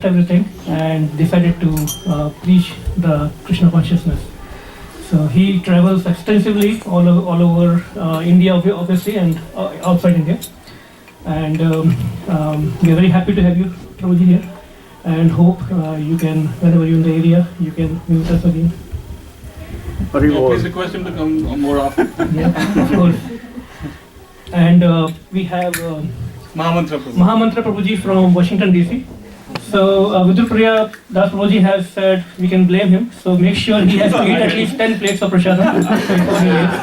everything and decided to preach the Krishna consciousness. So he travels extensively all over India, obviously, and outside India. And we are very happy to have you, Prabhuji, here, and hope you can, whenever you're in the area, you can meet us again. Please request him to come more often. Yeah, of course. And we have Mahamantra Prabhuji from Washington DC. So Vidurpriya Das Prabhuji has said we can blame him. So make sure he has to eat at least 10 plates of prasadam before he leaves.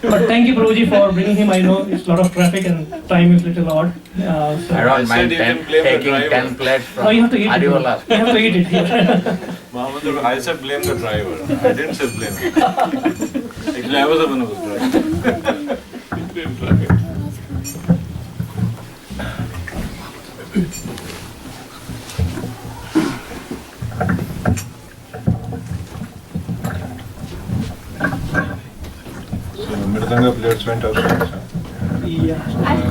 But thank you, Prabhuji, for bringing him. I know it's a lot of traffic and time is little odd. I don't mind taking 10 plates from no, you have to eat Adiola. You have to eat it. Mahamantra, I said blame the driver. I didn't say blame him. Actually, I was the one who was driving. He didn't drive. So Mridanga players went outside. So. Yeah.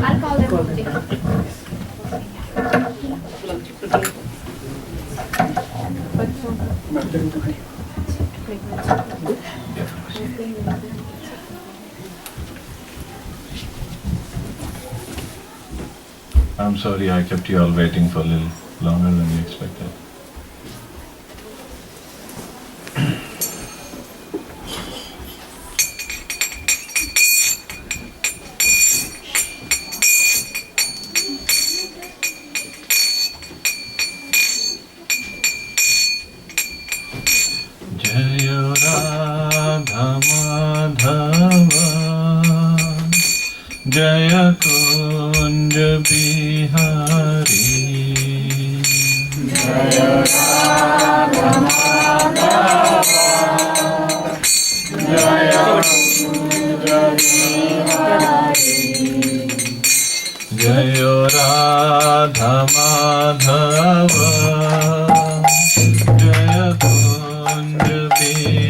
I'll call them. I'm sorry I kept you all waiting for a little longer than we expected. Jaya Radha Madhava Jaya Kunja Bihari Jaya Radha Madhava Jaya Kunja Bihari Jaya Radha Madhava Jaya Kunja Bihari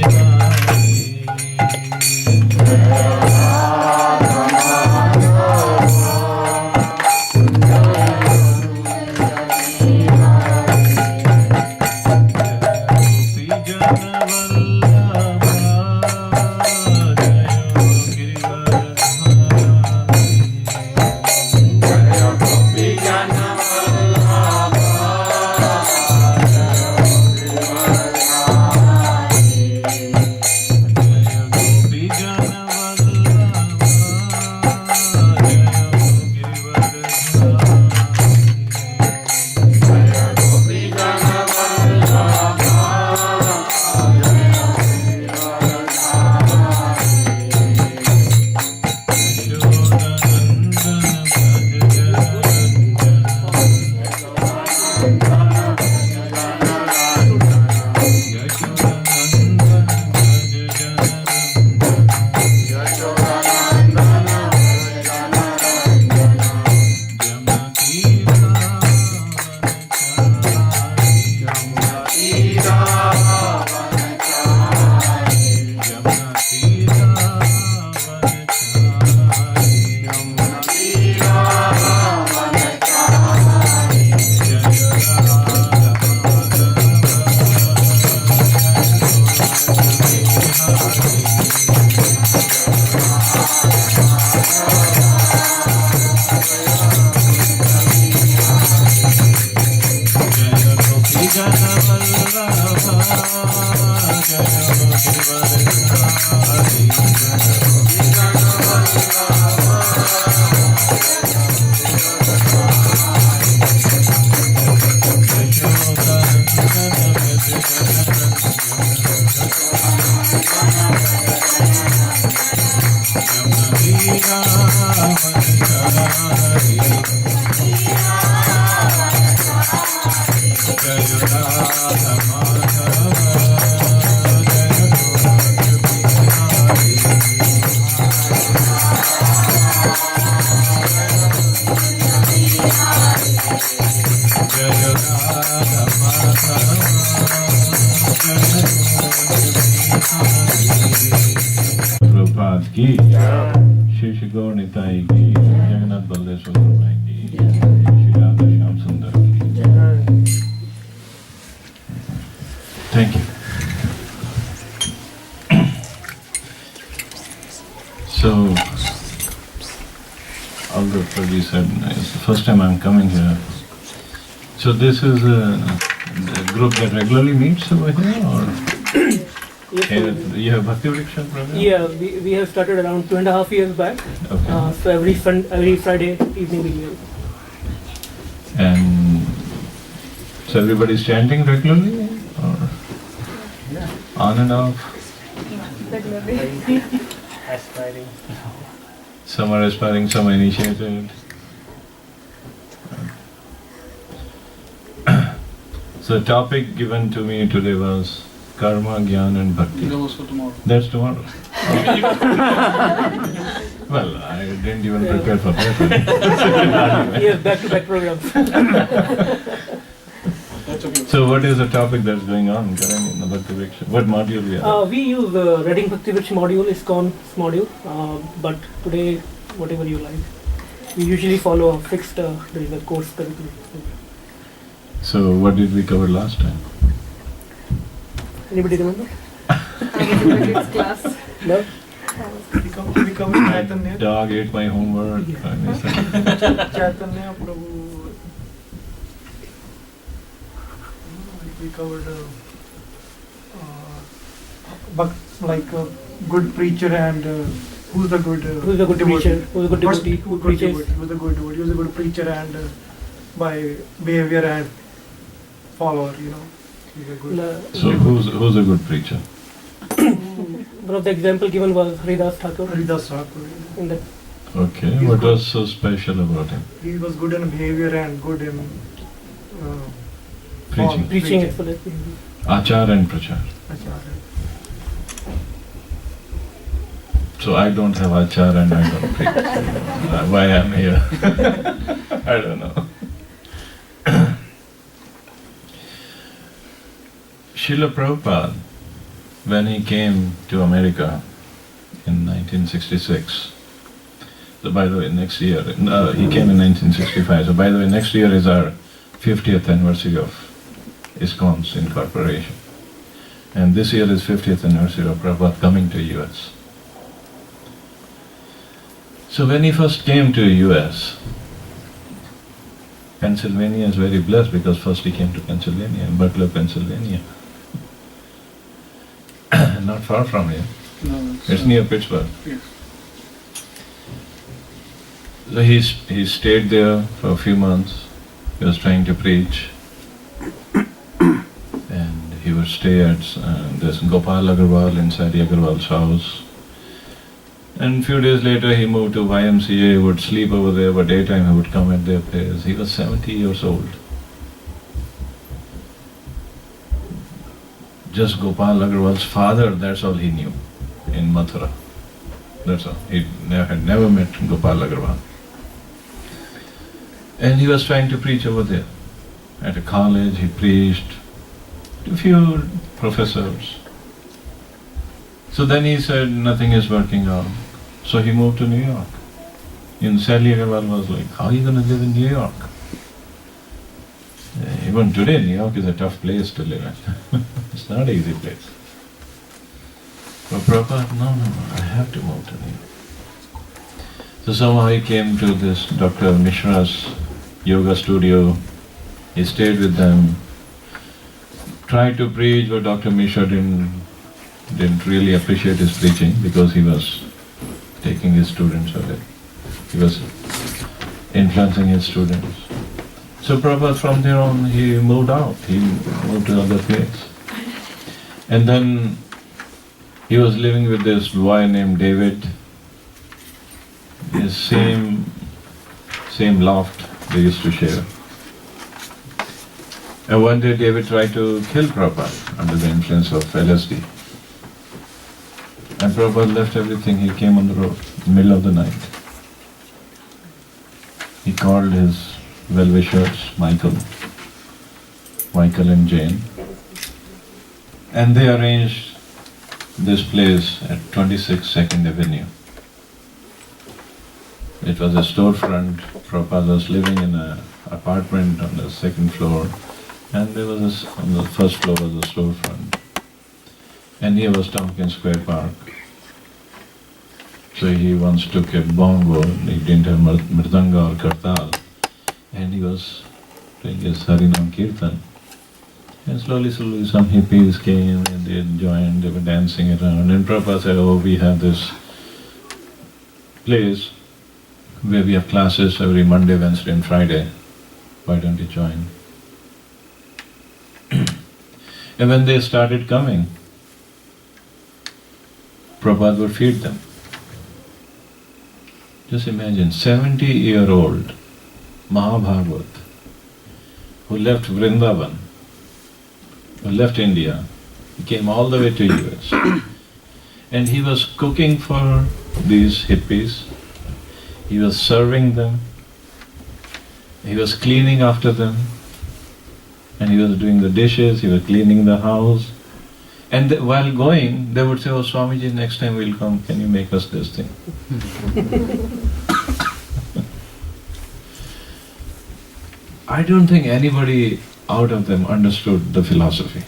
Prabhupada ki, Shri Gaur Nitai ki, Jagannath Baldeswar Prabhu ki, Shri Radha Shyam Sundar ki. Thank you. So, although Prabhu said it's the first time I'm coming here, so this is a group that regularly meets over here, or you have Bhakti Vriksha program? Yeah, we have started around 2.5 years back. Okay. So every Friday evening we meet. And so everybody's chanting regularly, or on and off? Aspiring. Some are aspiring, some are initiated. So the topic given to me today was Karma, Jnana and Bhakti. That was for tomorrow. That's tomorrow. Well, I didn't even prepare for that. Yes, back-to-back programs. That's okay. So what is the topic that's going on currently in the Bhakti Vriksha? What module we are? We use Reading Bhakti Vriksha module, ISKCON's module, but today, whatever you like. We usually follow a fixed, there is a course curriculum. So what did we cover last time? Anybody remember? Class. No? We covered Chaitanya. Dog ate my homework. Chaitanya Prabhu. We covered like a good preacher and who's the good Who's a good preacher? Who's a good devotee? Who preaches? Who's a good devotee? Who's a good preacher and by behavior and follower, you know. He's a good. So who's a good preacher? One of the example given was Haridas Thakur. Haridas Thakur. In the Okay, He's what good. was so special about him? He was good in behavior and good in Preaching. preaching as well as Achar and Prachar. Acharya. So I don't have achar and I don't preach. Why I'm here? I don't know. Srila Prabhupada, when he came to America in 1966, so by the way, next year, he came in 1965, so by the way, next year is our 50th anniversary of ISKCON's incorporation. And this year is 50th anniversary of Prabhupada coming to US. So when he first came to US, Pennsylvania is very blessed because first he came to Pennsylvania, in Butler, Pennsylvania. Not far from here. No, It's near Pittsburgh. Yes. So he stayed there for a few months. He was trying to preach. And he would stay at this Gopal Agarwal in Sari Agarwal's house. And a few days later he moved to YMCA, he would sleep over there, but daytime he would come at their place. He was 70 years old. Just Gopal Agarwal's father, that's all he knew in Mathura. That's all. He had never met Gopal Agarwal. And he was trying to preach over there. At a college he preached to a few professors. So then he said nothing is working out. So he moved to New York. And Sally Agarwal was like, how are you going to live in New York? Even today, New York is a tough place to live in. It's not an easy place. But Prabhupada, no, I have to move to New York. So somehow he came to this Dr. Mishra's yoga studio. He stayed with them, tried to preach, but Dr. Mishra didn't really appreciate his preaching because he was taking his students away. He was influencing his students. So Prabhupada from there on he moved out, he moved to another place. And then he was living with this boy named David, his same loft they used to share. And one day David tried to kill Prabhupada under the influence of LSD. And Prabhupada left everything, he came on the road, in the middle of the night. He called his well-wishers, Michael and Jane, and they arranged this place at 26 2nd Avenue. It was a storefront. Prabhupada was living in an apartment on the second floor, and there was on the first floor was a storefront. and near was Tompkins Square Park. So he once took a bongo, he didn't have mridanga or kartal, and he was doing his Harinam Kirtan. And slowly some hippies came and they joined, they were dancing around, and Prabhupada said, oh, we have this place where we have classes every Monday, Wednesday and Friday. Why don't you join? And when they started coming, Prabhupada would feed them. Just imagine, 70-year-old Mahabharata who left Vrindavan, who left India, he came all the way to US, and he was cooking for these hippies, he was serving them, he was cleaning after them, and he was doing the dishes, he was cleaning the house. And while going, they would say, oh Swamiji, next time we'll come, can you make us this thing? I don't think anybody out of them understood the philosophy.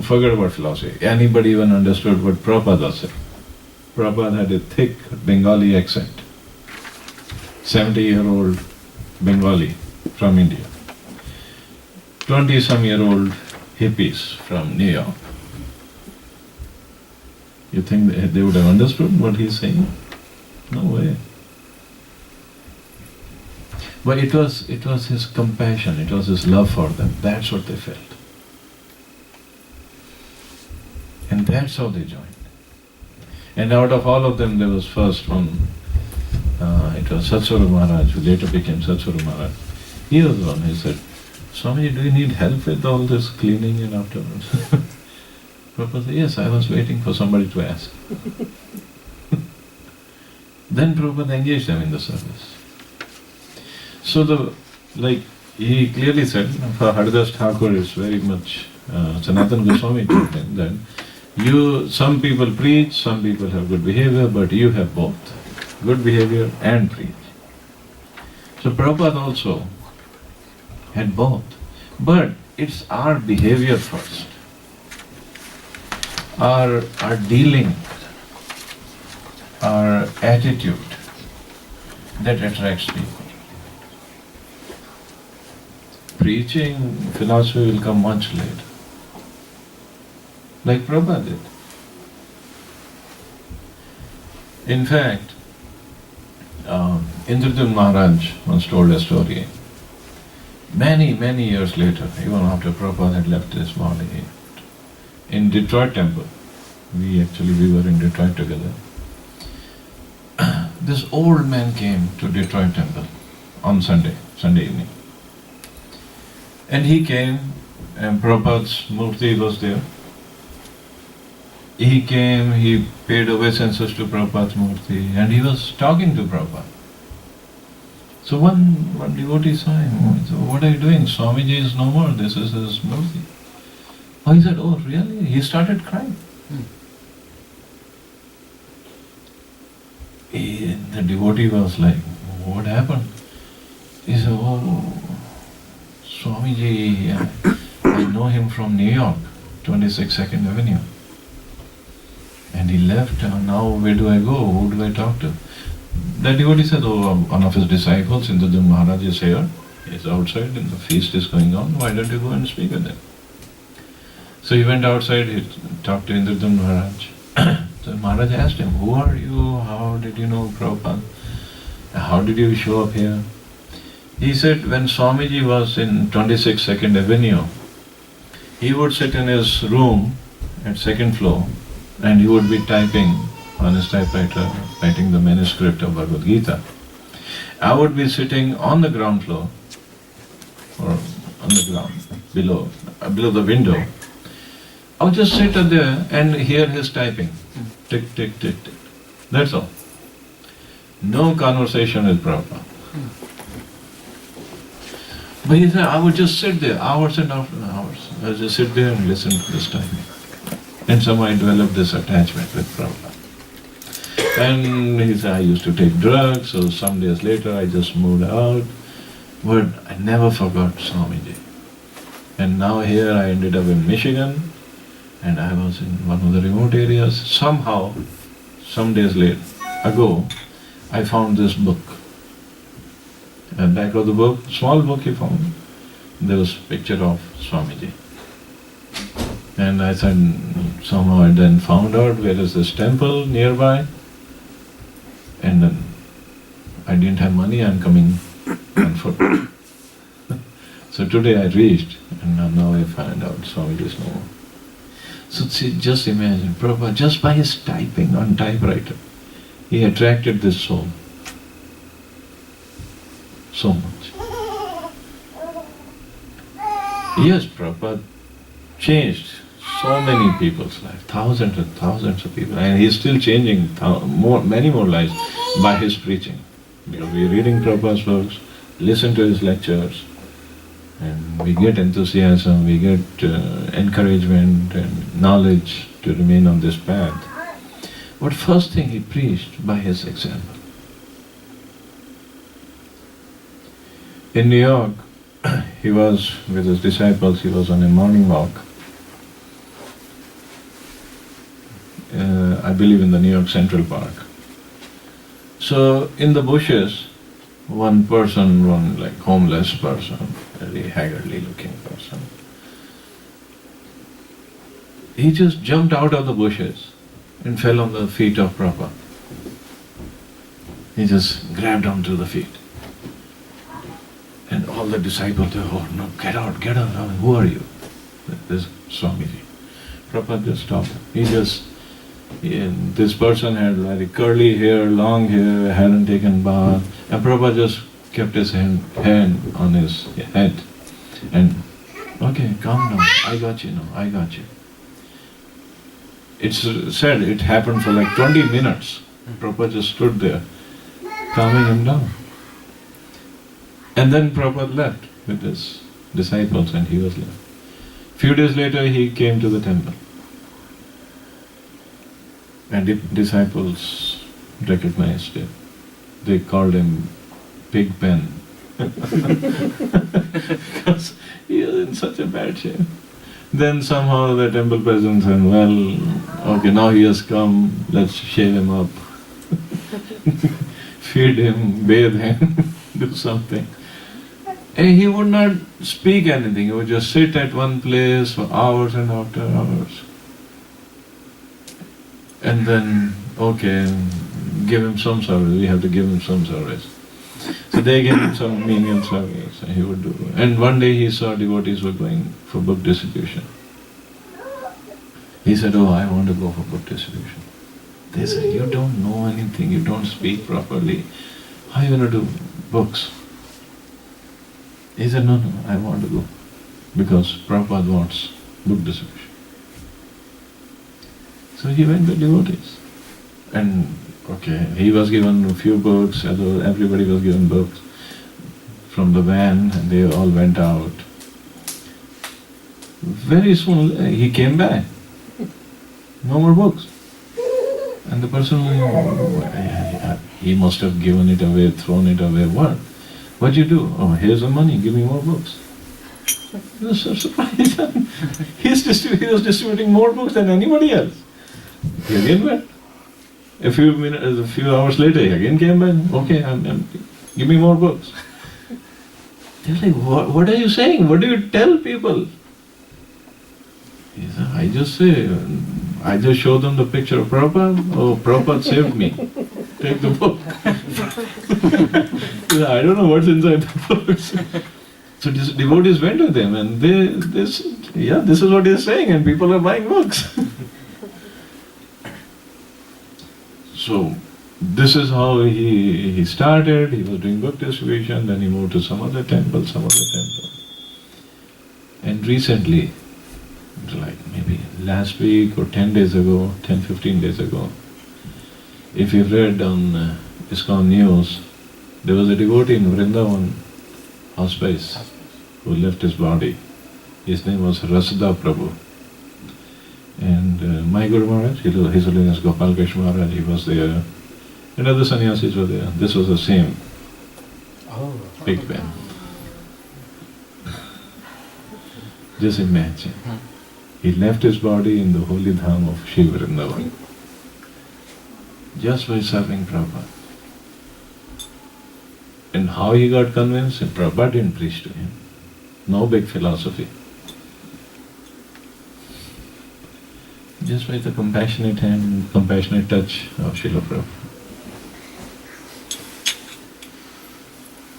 Forget about philosophy. Anybody even understood what Prabhupada said. Prabhupada had a thick Bengali accent. 70-year-old Bengali from India. 20-some-year-old hippies from New York. You think they would have understood what he's saying? No way. But it was his compassion, it was his love for them. That's what they felt. And that's how they joined. And out of all of them, there was first one, it was Satsvaru Maharaj, who later became Satsvaru Maharaj. He was the one who said, Swamiji, do you need help with all this cleaning and afterwards? Prabhupada said, yes, I was waiting for somebody to ask. Then Prabhupada engaged them in the service. So he clearly said, for Haridas Thakur is very much, Sanatana Goswami told him that some people preach, some people have good behavior, but you have both, good behavior and preach. So Prabhupada also had both, but it's our behavior first, our dealing, our attitude that attracts people. Preaching, philosophy will come much later. Like Prabhupada did. In fact, Indradun Maharaj once told a story. Many years later, even after Prabhupada had left this body, in Detroit temple, we were in Detroit together. This old man came to Detroit temple on Sunday evening. And he came, and Prabhupada's murti was there. He came, he paid obeisances to Prabhupada's murti, and he was talking to Prabhupada. So one devotee saw him. He said, what are you doing? Swamiji is no more, this is his murti. Oh, he said, oh really? He started crying. The devotee was like, what happened? He said, oh, Swamiji, I know him from New York, 26 2nd Avenue. And he left, and now where do I go? Who do I talk to? The devotee said, oh, one of his disciples, Indradun Maharaj, is here. He's outside and the feast is going on. Why don't you go and speak with him? So he went outside, he talked to Indradun Maharaj. So Maharaj asked him, who are you? How did you know Prabhupada? How did you show up here? He said, when Swamiji was in 26 2nd Avenue, he would sit in his room at 2nd floor and he would be typing on his typewriter, writing the manuscript of Bhagavad Gita. I would be sitting on the ground floor, or on the ground, below the window. I would just sit there and hear his typing. Tick, tick, tick, tick. That's all. No conversation with Prabhupada. But he said, I would just sit there, hours and hours. I would just sit there and listen to this typing. And somehow I developed this attachment with Prabhupada. And he said, I used to take drugs, so some days later I just moved out. But I never forgot Swamiji. And now here I ended up in Michigan, And I was in one of the remote areas. Somehow, some days ago, I found this book. At the back of the book, small book he found, there was a picture of Swamiji. And I said, somehow I then found out where is this temple nearby. And then I didn't have money, I'm coming on foot. So today I reached, and now I find out Swamiji is no more. So see, just imagine, Prabhupada, just by his typing on typewriter, he attracted this soul so much. Yes, Prabhupada changed so many people's lives, thousands and thousands of people, and he's still changing many more lives by his preaching. Because we're reading Prabhupada's books, listen to his lectures, and we get enthusiasm, we get encouragement and knowledge to remain on this path. But first thing he preached by his example. In New York, he was with his disciples, he was on a morning walk. I believe in the New York Central Park. So in the bushes, one like homeless person, very haggardly looking person, he just jumped out of the bushes and fell on the feet of Prabhupada. He just grabbed onto the feet. And all the disciples, they oh no, get out, who are you? This Swamiji. Prabhupada just stopped. This person had very curly hair, long hair, hadn't taken bath, and Prabhupada just kept his hand on his head and, okay, calm down, I got you now, I got you. It's said it happened for like 20 minutes. Prabhupada just stood there, calming him down. And then Prabhupada left with his disciples and he was left. Few days later he came to the temple. And the disciples recognized him. They called him Pig Pen. Because he was in such a bad shape. Then somehow the temple president said, well, okay, now he has come, let's shave him up. Feed him, bathe him, do something. And he would not speak anything, he would just sit at one place for hours and after hours. And then, okay, give him some service, we have to give him some service. So they gave him some menial service and he would do. And one day he saw devotees were going for book distribution. He said, oh, I want to go for book distribution. They said, you don't know anything, you don't speak properly, how are you going to do books? He said, no, I want to go because Prabhupada wants book distribution. So he went with devotees. And okay, he was given a few books, everybody was given books from the van and they all went out. Very soon he came back. No more books. And the person, he must have given it away, thrown it away, what? What'd you do? Oh, here's the money, give me more books. He was so surprised. He was distributing more books than anybody else. He again went. A few hours later, he again came back. Okay, I'm empty. Give me more books. They're like, what are you saying? What do you tell people? He said, I just show them the picture of Prabhupada. Oh, Prabhupada saved me. Take the book. I don't know what's inside the books. So devotees went with him and this is what he's saying and people are buying books. So this is how he started. He was doing book distribution, then he moved to some other temple. And recently, like maybe last week or 15 days ago, if you read on ISKCON News, there was a devotee in Vrindavan hospice who left his body. His name was Rasada Prabhu. And my Guru Maharaj, His Holiness Gopal Krishna Maharaj, he was there. And other sannyasis were there. This was the same big pen. Just imagine. He left his body in the holy dham of Shiva Vrindavan just by serving Prabhupada. And how he got convinced? Prabhupada didn't preach to him. No big philosophy. Just by the compassionate hand, compassionate touch of Srila Prabhupada.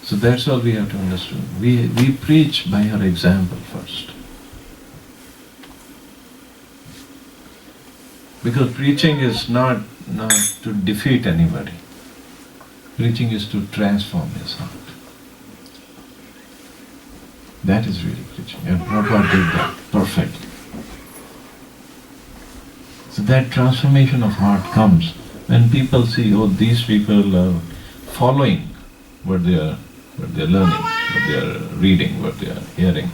So that's all we have to understand. We preach by our example first. Because preaching is not to defeat anybody. Preaching is to transform his heart. That is really preaching. And Prabhupada did that perfectly. So that transformation of heart comes when people see, oh, these people are following what they are learning, what they are reading, what they are hearing.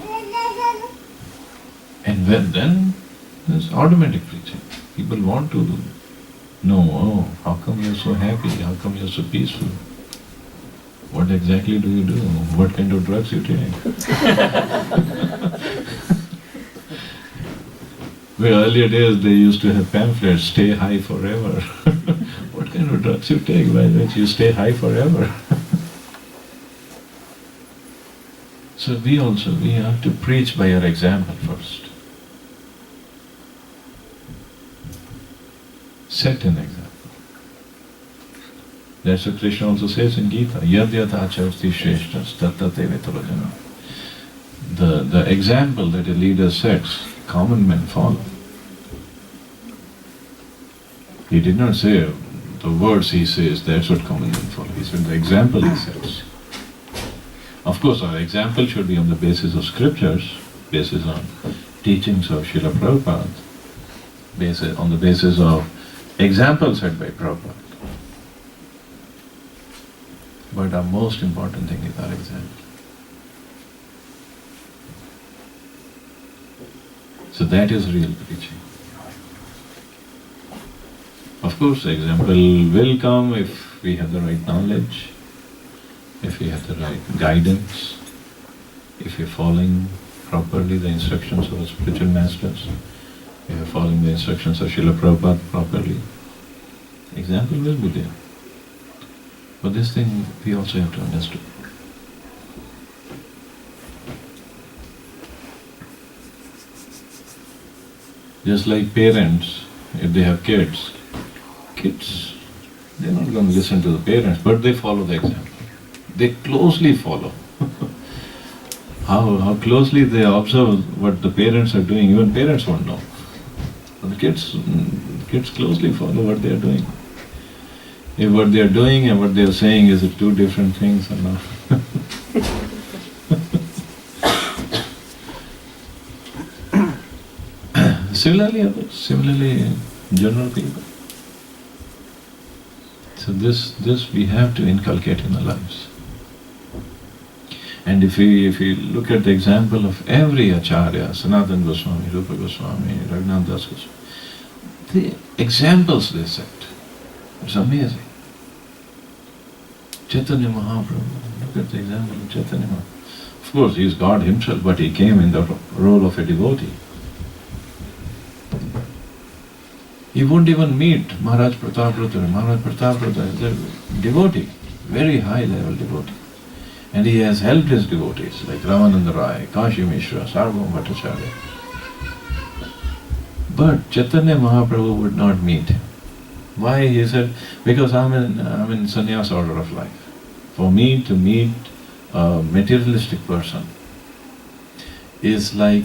And then there's automatic preaching. People want to know, oh, how come you're so happy? How come you're so peaceful? What exactly do you do? What kind of drugs you take? Well, earlier days they used to have pamphlets, stay high forever. What kind of drugs you take by which you stay high forever? So we have to preach by our example first. Set an example. That's what Krishna also says in Gita, Yad yadhacharti shreshtas tattate vitarajana. The example that a leader sets, common men follow. He did not say the words he says, that's what common men follow. He said the example he sets. Of course, our example should be on the basis of scriptures, basis on teachings of Srila Prabhupada, on the basis of examples set by Prabhupada. But our most important thing is our example. So that is real preaching. Of course, the example will come if we have the right knowledge, if we have the right guidance, if we are following properly the instructions of the spiritual masters, if we are following the instructions of Srila Prabhupada properly, example will be there. But this thing we also have to understand. Just like parents, if they have kids, they're not going to listen to the parents, but they follow the example. They closely follow. How closely they observe what the parents are doing, even parents won't know. But the kids closely follow what they are doing. If what they are doing and what they are saying is two different things or not. Similarly, general people. So this we have to inculcate in our lives. And if we look at the example of every Acharya, Sanatana Goswami, Rupa Goswami, Raghunath Das Goswami, the examples they set, it's amazing. Chaitanya Mahaprabhu, look at the example of Chaitanya Mahaprabhu. Of course, he is God himself, but he came in the role of a devotee. He wouldn't even meet Maharaj Prataprata. Maharaj Prataprata is a devotee, very high level devotee. And he has helped his devotees like Ramananda Rai, Kashi Mishra, Sarvabhauma Bhattacharya. But Chaitanya Mahaprabhu would not meet him. Why? He said, because I'm in sannyas order of life. For me to meet a materialistic person is like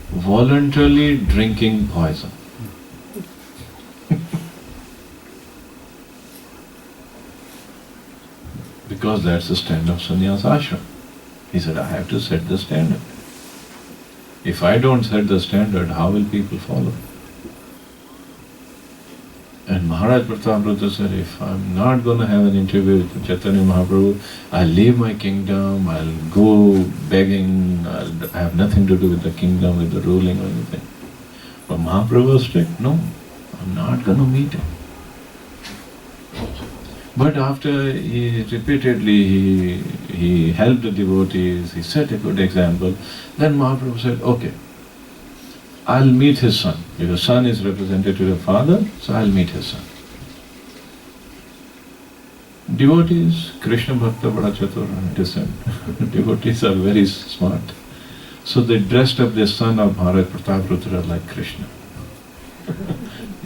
voluntarily drinking poison. Because that's the standard of sannyas ashram. He said, I have to set the standard. If I don't set the standard, how will people follow? And Maharaj Prataprata said, if I'm not going to have an interview with Chaitanya Mahaprabhu, I'll leave my kingdom, I'll go begging, I'll have nothing to do with the kingdom, with the ruling or anything. But Mahaprabhu was strict, no, I'm not going to meet him. But after he repeatedly he helped the devotees, he set a good example, then Mahaprabhu said, okay, I'll meet his son. If the son is representative of father, so I'll meet his son. Devotees, Krishna Bhakta Bada Chatur, devotees are very smart. So they dressed up their son of Maharaj Prataprudra like Krishna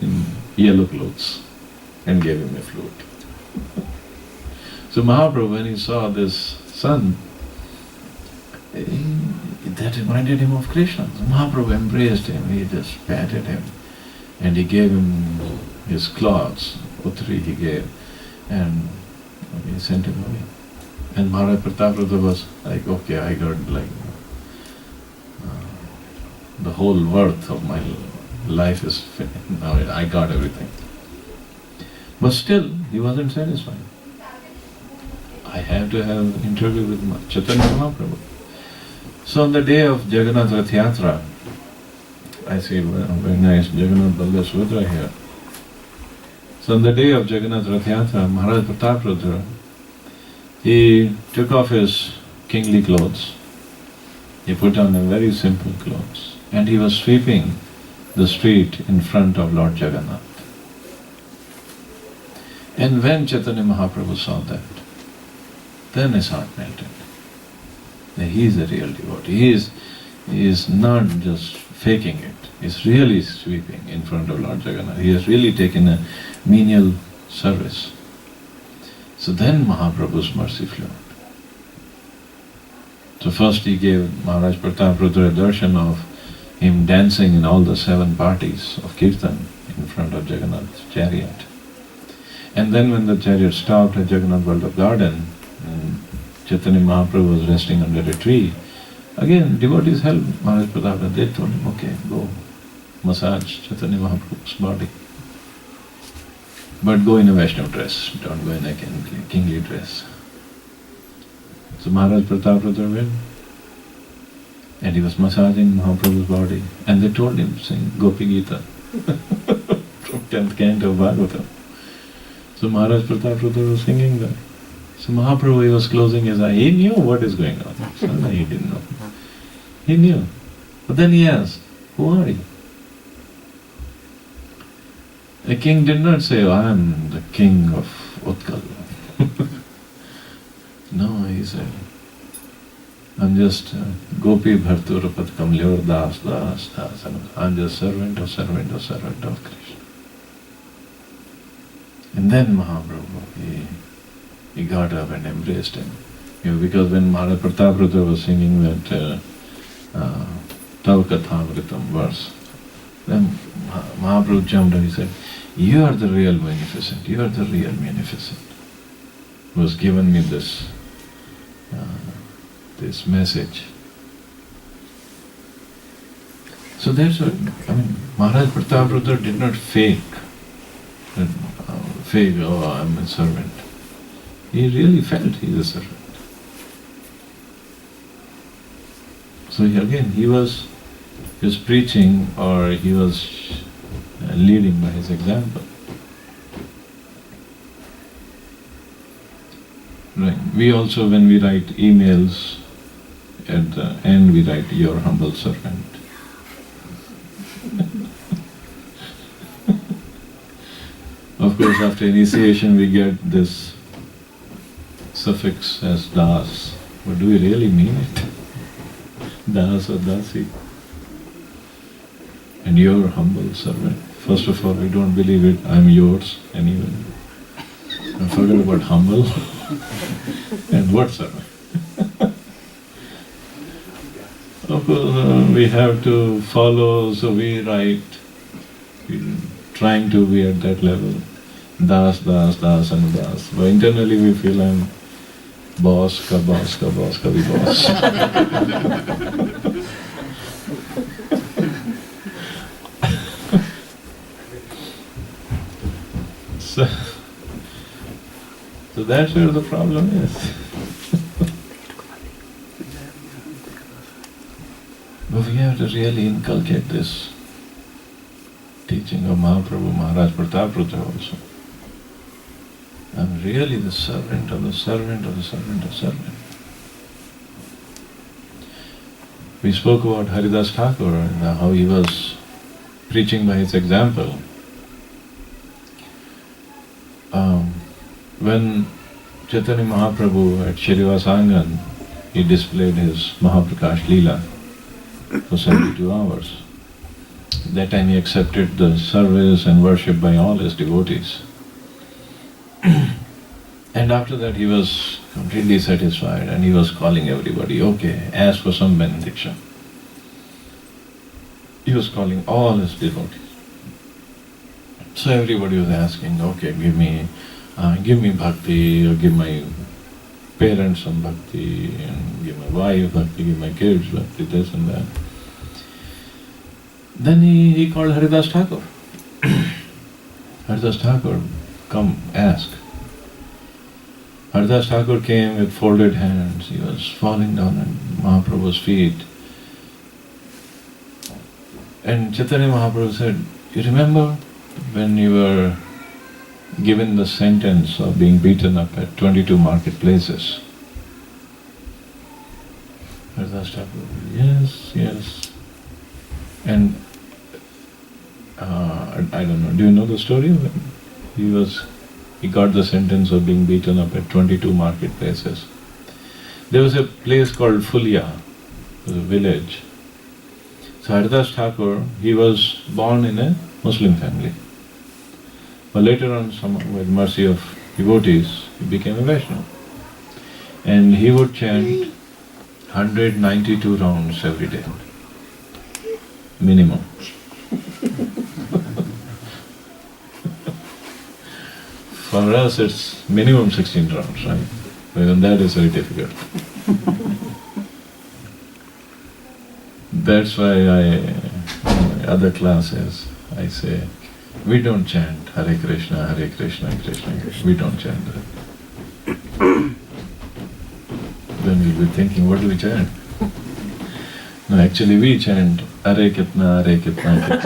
in yellow clothes and gave him a flute. So Mahaprabhu, when he saw this son, that reminded him of Krishna. So Mahaprabhu embraced him, he just patted him and he gave him his cloths, utri he gave, and he sent him away. And Maharaj Prataprudra was like, okay, I got like the whole worth of my life is finished. Now I got everything. But still, he wasn't satisfied. I have to have an interview with Chaitanya Mahaprabhu. So on the day of Jagannath Rath Yatra, I see very nice Jagannath Balga Sudra here. So on the day of Jagannath Rath Yatra, Maharaj Prataprudra, he took off his kingly clothes. He put on a very simple clothes and he was sweeping the street in front of Lord Jagannath. And when Chaitanya Mahaprabhu saw that, then his heart melted. He is a real devotee. He is not just faking it. He is really sweeping in front of Lord Jagannath. He has really taken a menial service. So then Mahaprabhu's mercy flowed. So first he gave Maharaj Prataprudra a darshan of him dancing in all the 7 parties of Kirtan in front of Jagannath's chariot. And then when the chariot stopped at Jagannath Vallabh garden, and Chaitanya Mahaprabhu was resting under a tree, again devotees helped Maharaj Prataprudra. They told him, okay, go massage Chaitanya Mahaprabhu's body. But go in a Vaishnava dress, don't go in a kingly dress. So Maharaj Prataprudra went and he was massaging Mahaprabhu's body and they told him, sing Gopi Gita from 10th canto of Bhagavatam. So Maharaj Prataprudra was singing that. So Mahaprabhu, he was closing his eye. He knew what is going on. So he didn't know. He knew. But then he asked, who are you? The king did not say, I am the king of Utkal. No, he said, I'm just Gopi Bharturapat Kamlyor Das Das Das. I'm just servant of Krishna. And then Mahaprabhu, he got up and embraced him. Because when Maharaj Prataprudra was singing that Tav Kathamritam verse, then Mahaprabhu jumped and he said, you are the real beneficent, you are the real beneficent. Who has given me this message. So that's what, Maharaj Prataprudra did not fake, oh, I'm a servant. He really felt he is a servant. So he was preaching or he was leading by his example. Right. We also, when we write emails, at the end we write, your humble servant. Of course, after initiation we get this suffix as das, but do we really mean it? Das or dasi? And your humble servant. First of all, we don't believe it, I'm yours anyway. And forget about humble. And what servant? Of course, we have to follow, so we write, trying to be at that level. Das, das, das and das. But internally we feel I'm boss, ka boss, ka boss, ka bhi boss. So that's where the problem is. But we have to really inculcate this teaching of Mahaprabhu, Maharaj Prataprudra also. I'm really the servant of the servant of the servant of servant. We spoke about Haridas Thakur and how he was preaching by his example. When Chaitanya Mahaprabhu at Shrivasangan, he displayed his Mahaprakash Leela for 72 hours. That time he accepted the service and worship by all his devotees. And after that he was completely satisfied and he was calling everybody, okay, ask for some benediction. He was calling all his devotees. So everybody was asking, okay, give me bhakti, or give my parents some bhakti, and give my wife bhakti, give my kids bhakti, this and that. Then he called Haridas Thakur. Haridas Thakur, come, ask. Haridas Thakur came with folded hands. He was falling down at Mahaprabhu's feet. And Chaitanya Mahaprabhu said, you remember when you were given the sentence of being beaten up at 22 marketplaces? Haridas Thakur, yes. And I don't know, do you know the story? He got the sentence of being beaten up at 22 marketplaces. There was a place called Fulia, a village. So Haridas Thakur, he was born in a Muslim family. But later on, with mercy of devotees, he became a Vaishnava. And he would chant 192 rounds every day, minimum. For us, it's minimum 16 rounds, right? Even that is very difficult. That's why in other classes, I say, we don't chant Hare Krishna, Hare Krishna, Krishna Krishna. We don't chant that. Then we'll be thinking, what do we chant? No, actually we chant Hare Kitna, Kitna.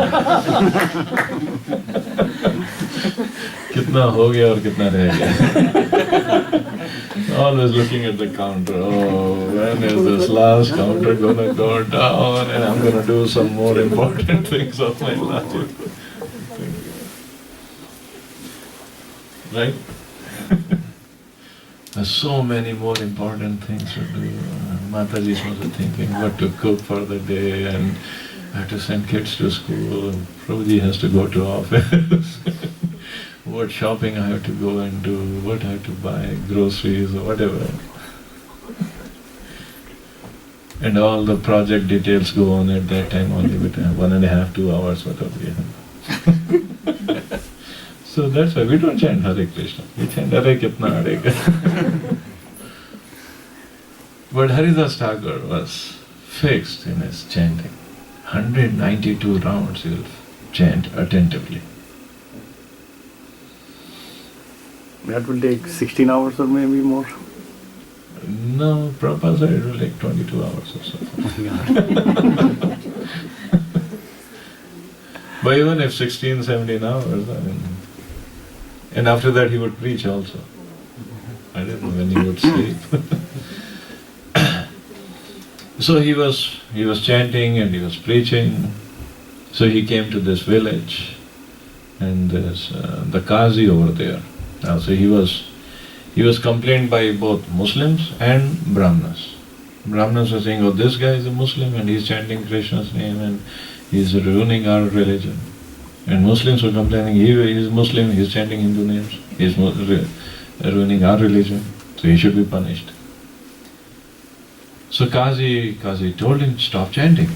Kitna ho gaya aur kitna reh gaya. Always looking at the counter. Oh, when is this last counter gonna go down? And I'm gonna do some more important things of my life. Right? There's so many more important things to do. Mataji was thinking what to cook for the day, and I have to send kids to school. Prabhuji has to go to office. What shopping I have to go and do, what I have to buy, groceries or whatever. And all the project details go on at that time only, but 1.5, 2 hours, whatever we have. So that's why we don't chant Hare Krishna. We chant Hare Kitna, Hare Krishna. But Haridas Thakur was fixed in his chanting. 192 rounds he will chant attentively. That will take 16 hours or maybe more. No, Prabhupada said it will take 22 hours or so. But even if 16, 17 hours, and after that he would preach also. I don't know when he would sleep. So he was chanting and he was preaching. So he came to this village, and there's the Qazi over there. Now, so he was complained by both Muslims and Brahmanas. Brahmanas were saying, oh, this guy is a Muslim and he's chanting Krishna's name and he's ruining our religion. And Muslims were complaining, he is Muslim, he's chanting Hindu names, he's ruining our religion, so he should be punished. So Qazi told him, stop chanting.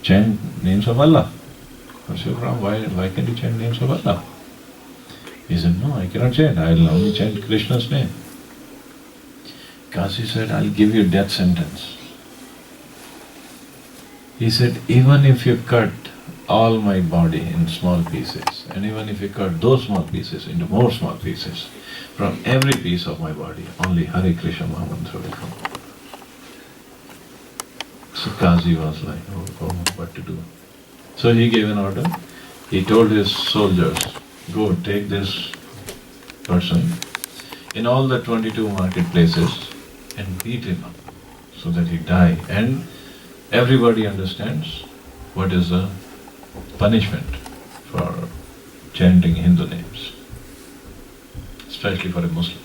Chant names of Allah. I said, why can't you chant names of Allah? He said, no, I cannot chant. I will only chant Krishna's name. Qazi said, I'll give you death sentence. He said, even if you cut all my body in small pieces, and even if you cut those small pieces into more small pieces, from every piece of my body, only Hare Krishna Mahamantra will come. So Qazi was like, oh, what to do? So he gave an order. He told his soldiers, go take this person in all the 22 marketplaces and beat him up so that he die. And everybody understands what is the punishment for chanting Hindu names, especially for a Muslim.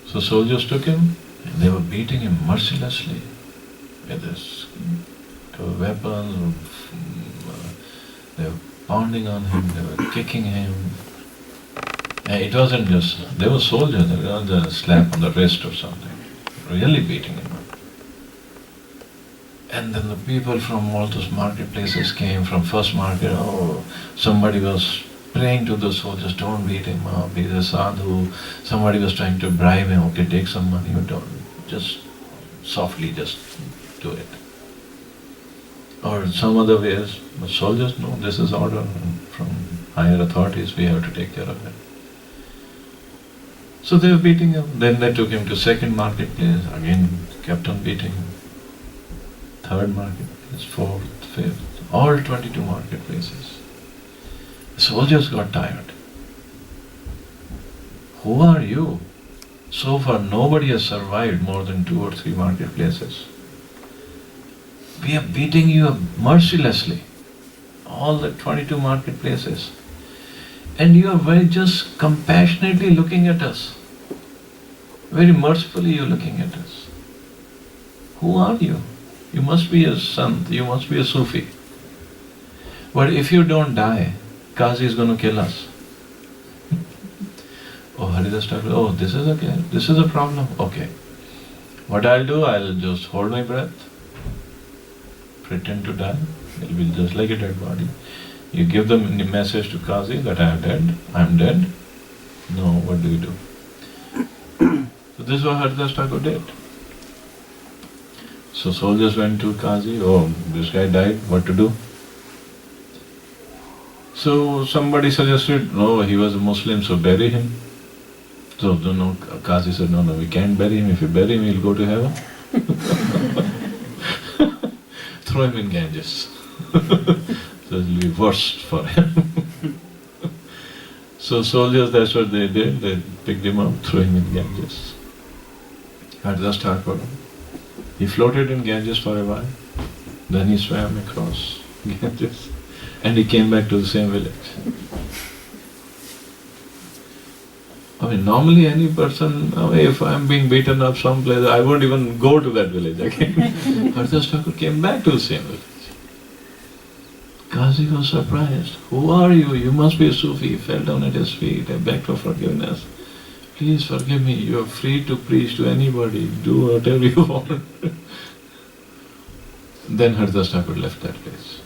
So soldiers took him and they were beating him mercilessly with this weapons. They were pounding on him, they were kicking him. And it wasn't just, they were soldiers, they were not just a slap on the wrist or something. Really beating him up. And then the people from all those marketplaces came, from first market, somebody was praying to the soldiers, don't beat him up, he's a sadhu. Somebody was trying to bribe him, okay, take some money, you don't, just softly just do it. Or some other ways, but soldiers know this is order from higher authorities, we have to take care of it. So they were beating him, then they took him to second marketplace, again kept on beating him. Third marketplace, fourth, fifth, all 22 marketplaces. The soldiers got tired. Who are you? So far nobody has survived more than 2 or 3 marketplaces. We are beating you mercilessly, all the 22 marketplaces. And you are very just compassionately looking at us. Very mercifully you are looking at us. Who are you? You must be a sant, you must be a Sufi. But if you don't die, Qazi is going to kill us. Oh, Haridas Thakur, this is okay, this is a problem. Okay. What I'll do, I'll just hold my breath, pretend to die. It will be just like a dead body. You give them the message to Qazi that I am dead, I am dead. No, what do you do? So this is what Haridas Thakur did. So soldiers went to Qazi, this guy died, what to do? So somebody suggested, he was a Muslim, so bury him. So Qazi said, no, we can't bury him. If you bury him, he'll go to heaven. Throw him in Ganges. So it will be worse for him. So soldiers, that's what they did. They picked him up, threw him in Ganges. Haridas Thakur, he floated in Ganges for a while. Then he swam across Ganges. And he came back to the same village. I mean, normally any person, if I'm being beaten up someplace, I won't even go to that village again. Haridas Thakur came back to the same village. Qazi was surprised. Who are you? You must be a Sufi. He fell down at his feet. I begged for forgiveness. Please forgive me. You are free to preach to anybody. Do whatever you want. Then Haridas Thakur left that place.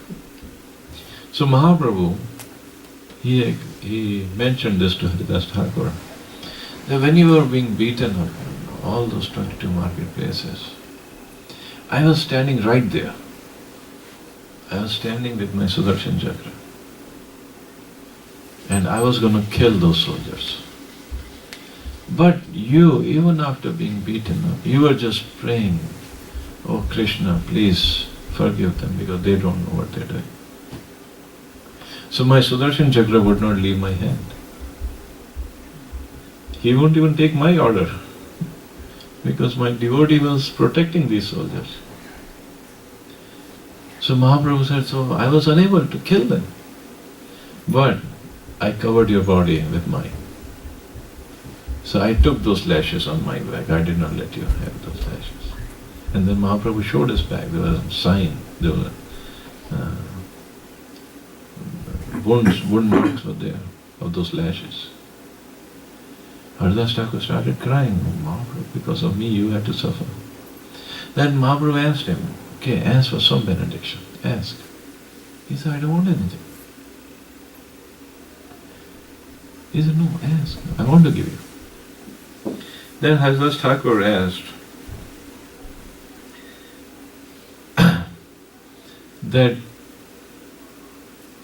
So Mahaprabhu, he mentioned this to Haridas Thakur, that when you were being beaten up in all those 22 marketplaces, I was standing right there. I was standing with my Sudarshan Chakra. And I was going to kill those soldiers. But you, even after being beaten up, you were just praying, oh Krishna, please forgive them because they don't know what they're doing. So my Sudarshan Chakra would not leave my hand. He won't even take my order because my devotee was protecting these soldiers. So Mahaprabhu said, so I was unable to kill them. But I covered your body with mine. So I took those lashes on my back. I did not let you have those lashes. And then Mahaprabhu showed his back. There was a sign. There was wound marks were there of those lashes. Haridas Thakur started crying, Mahaprabhu, because of me you had to suffer. Then Mahaprabhu asked him, okay, ask for some benediction. Ask. He said, I don't want anything. He said, no, ask. I want to give you. Then Haridas Thakur asked that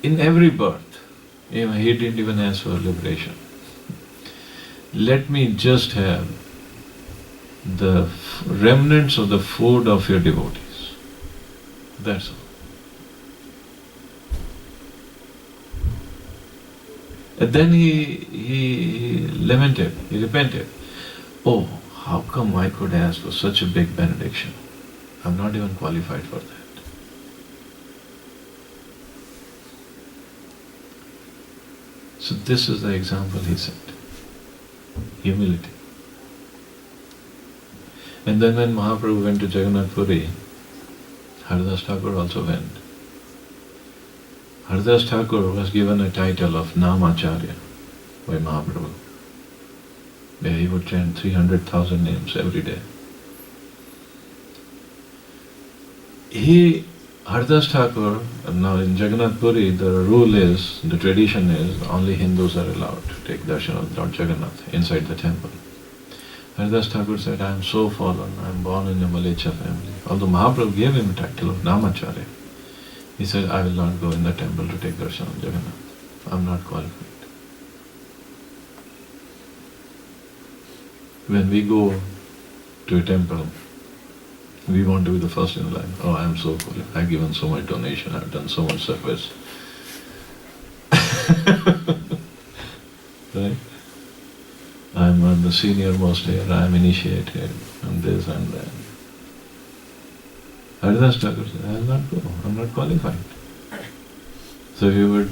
in every birth, he didn't even ask for liberation. Let me just have the remnants of the food of your devotees. That's all. And then he lamented, he repented. Oh, how come I could ask for such a big benediction? I'm not even qualified for that. So this is the example he set. Humility. And then when Mahaprabhu went to Jagannath Puri, Haridas Thakur also went. Haridas Thakur was given a title of Namacharya by Mahaprabhu, where he would chant 300,000 names every day. Haridas Thakur, now in Jagannath Puri, the rule is, the tradition is, only Hindus are allowed to take darshan of Lord Jagannath inside the temple. Haridas Thakur said, I am so fallen, I am born in a Malecha family. Although Mahaprabhu gave him a title of Namacharya, he said, I will not go in the temple to take darshan of Jagannath. I am not qualified. When we go to a temple, we want to be the first in line. Oh, I am so qualified. I have given so much donation, I have done so much service. Right? I am on the senior most here, I am initiated, and this and that. Haridas Thakur said, I will not go, I am not qualified. So he would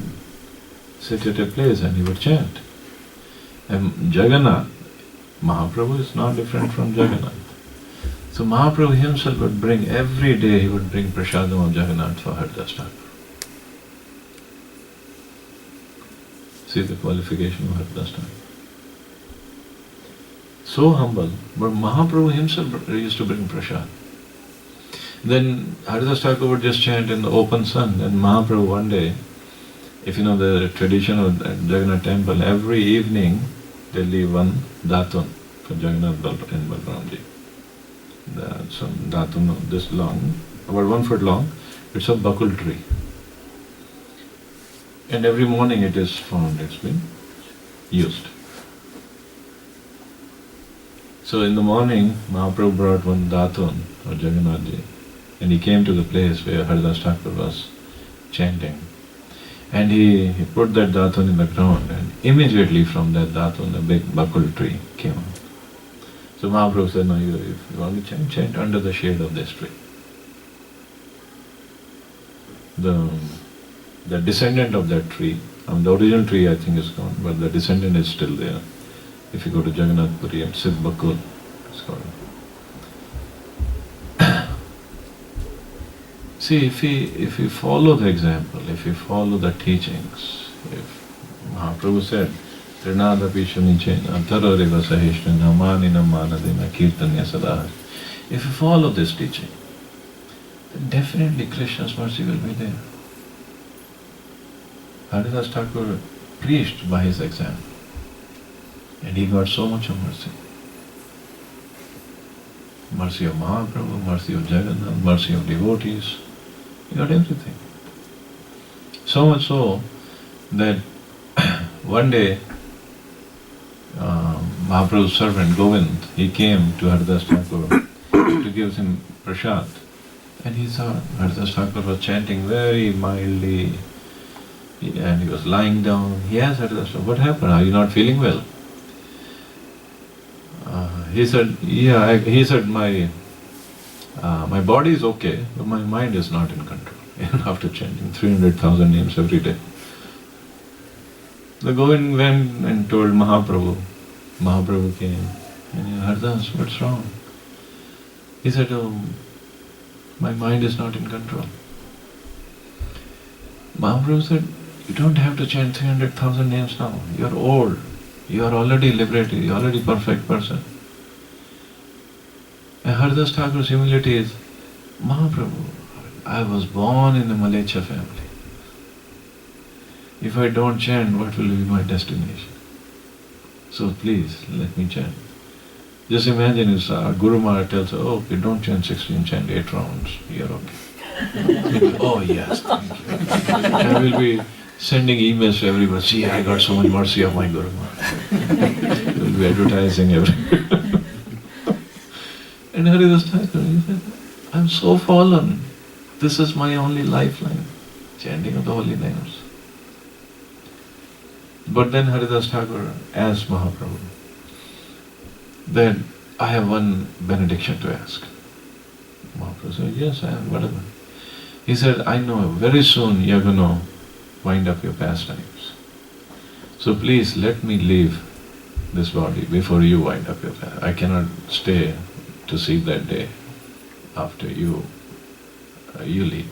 sit at a place and he would chant. And Jagannath, Mahaprabhu is not different from Jagannath. So Mahaprabhu himself would bring, every day he would bring prasadam of Jagannath for Haridas Thakur. See the qualification of Haridas Thakur. So humble, but Mahaprabhu himself used to bring prasad. Then Haridas Thakur would just chant in the open sun, and Mahaprabhu one day, if you know the tradition of Jagannath temple, every evening they leave one datun for Jagannath and Balramji. Some datun this long, about 1 foot long, it's a bakul tree. And every morning it is found, it's been used. So in the morning, Mahaprabhu brought one datun or Jagannathji, and he came to the place where Haridas Thakur was chanting. And he put that datun in the ground, and immediately from that datun a big bakul tree came out. So Mahaprabhu said, no, if you want to chant, chant under the shade of this tree. The descendant of that tree, the original tree I think is gone, but the descendant is still there. If you go to Jagannath Puri and Siddh Bakul, it's called. See, if we follow the example, if we follow the teachings, if Mahaprabhu said, Trinada Pishunichena, Tarareva Sahishna, Manina Manadina, Kirtanya Sadhar. If you follow this teaching, then definitely Krishna's mercy will be there. Haridas Thakur preached by his example, and he got so much of mercy. Mercy of Mahaprabhu, mercy of Jagannath, mercy of devotees. He got everything. So much so that one day Mahaprabhu's servant Govind, he came to Haridas Thakur to give him prasad. And he saw Haridas Thakur was chanting very mildly, and he was lying down. He asked Haridas Thakur, what happened? Are you not feeling well? He said, yeah, my body is okay, but my mind is not in control. Even after chanting 300,000 names every day. The Govind went and told Mahaprabhu. Mahaprabhu came and he said, Haridas, what's wrong? He said, oh, my mind is not in control. Mahaprabhu said, you don't have to chant 300,000 names now. You are old. You are already liberated. You are already a perfect person. And Haridas Thakur's humility is, Mahaprabhu, I was born in a Malecha family. If I don't chant, what will be my destination? So please, let me chant. Just imagine if Guru Maharaj tells her, oh, okay, don't chant 16, chant 8 rounds. You're okay. Oh yes, thank you. I will be sending emails to everybody, see, I got so much mercy of my Guru Maharaj. We'll be advertising everywhere. And Haridas Thakur, he said, I'm so fallen. This is my only lifeline, chanting of the holy names. But then Haridas Thakur asked Mahaprabhu that I have one benediction to ask. Mahaprabhu said, yes, I am, whatever. He said, I know, very soon you're going to wind up your pastimes. So please let me leave this body before you wind up your past. I cannot stay to see that day after you leave.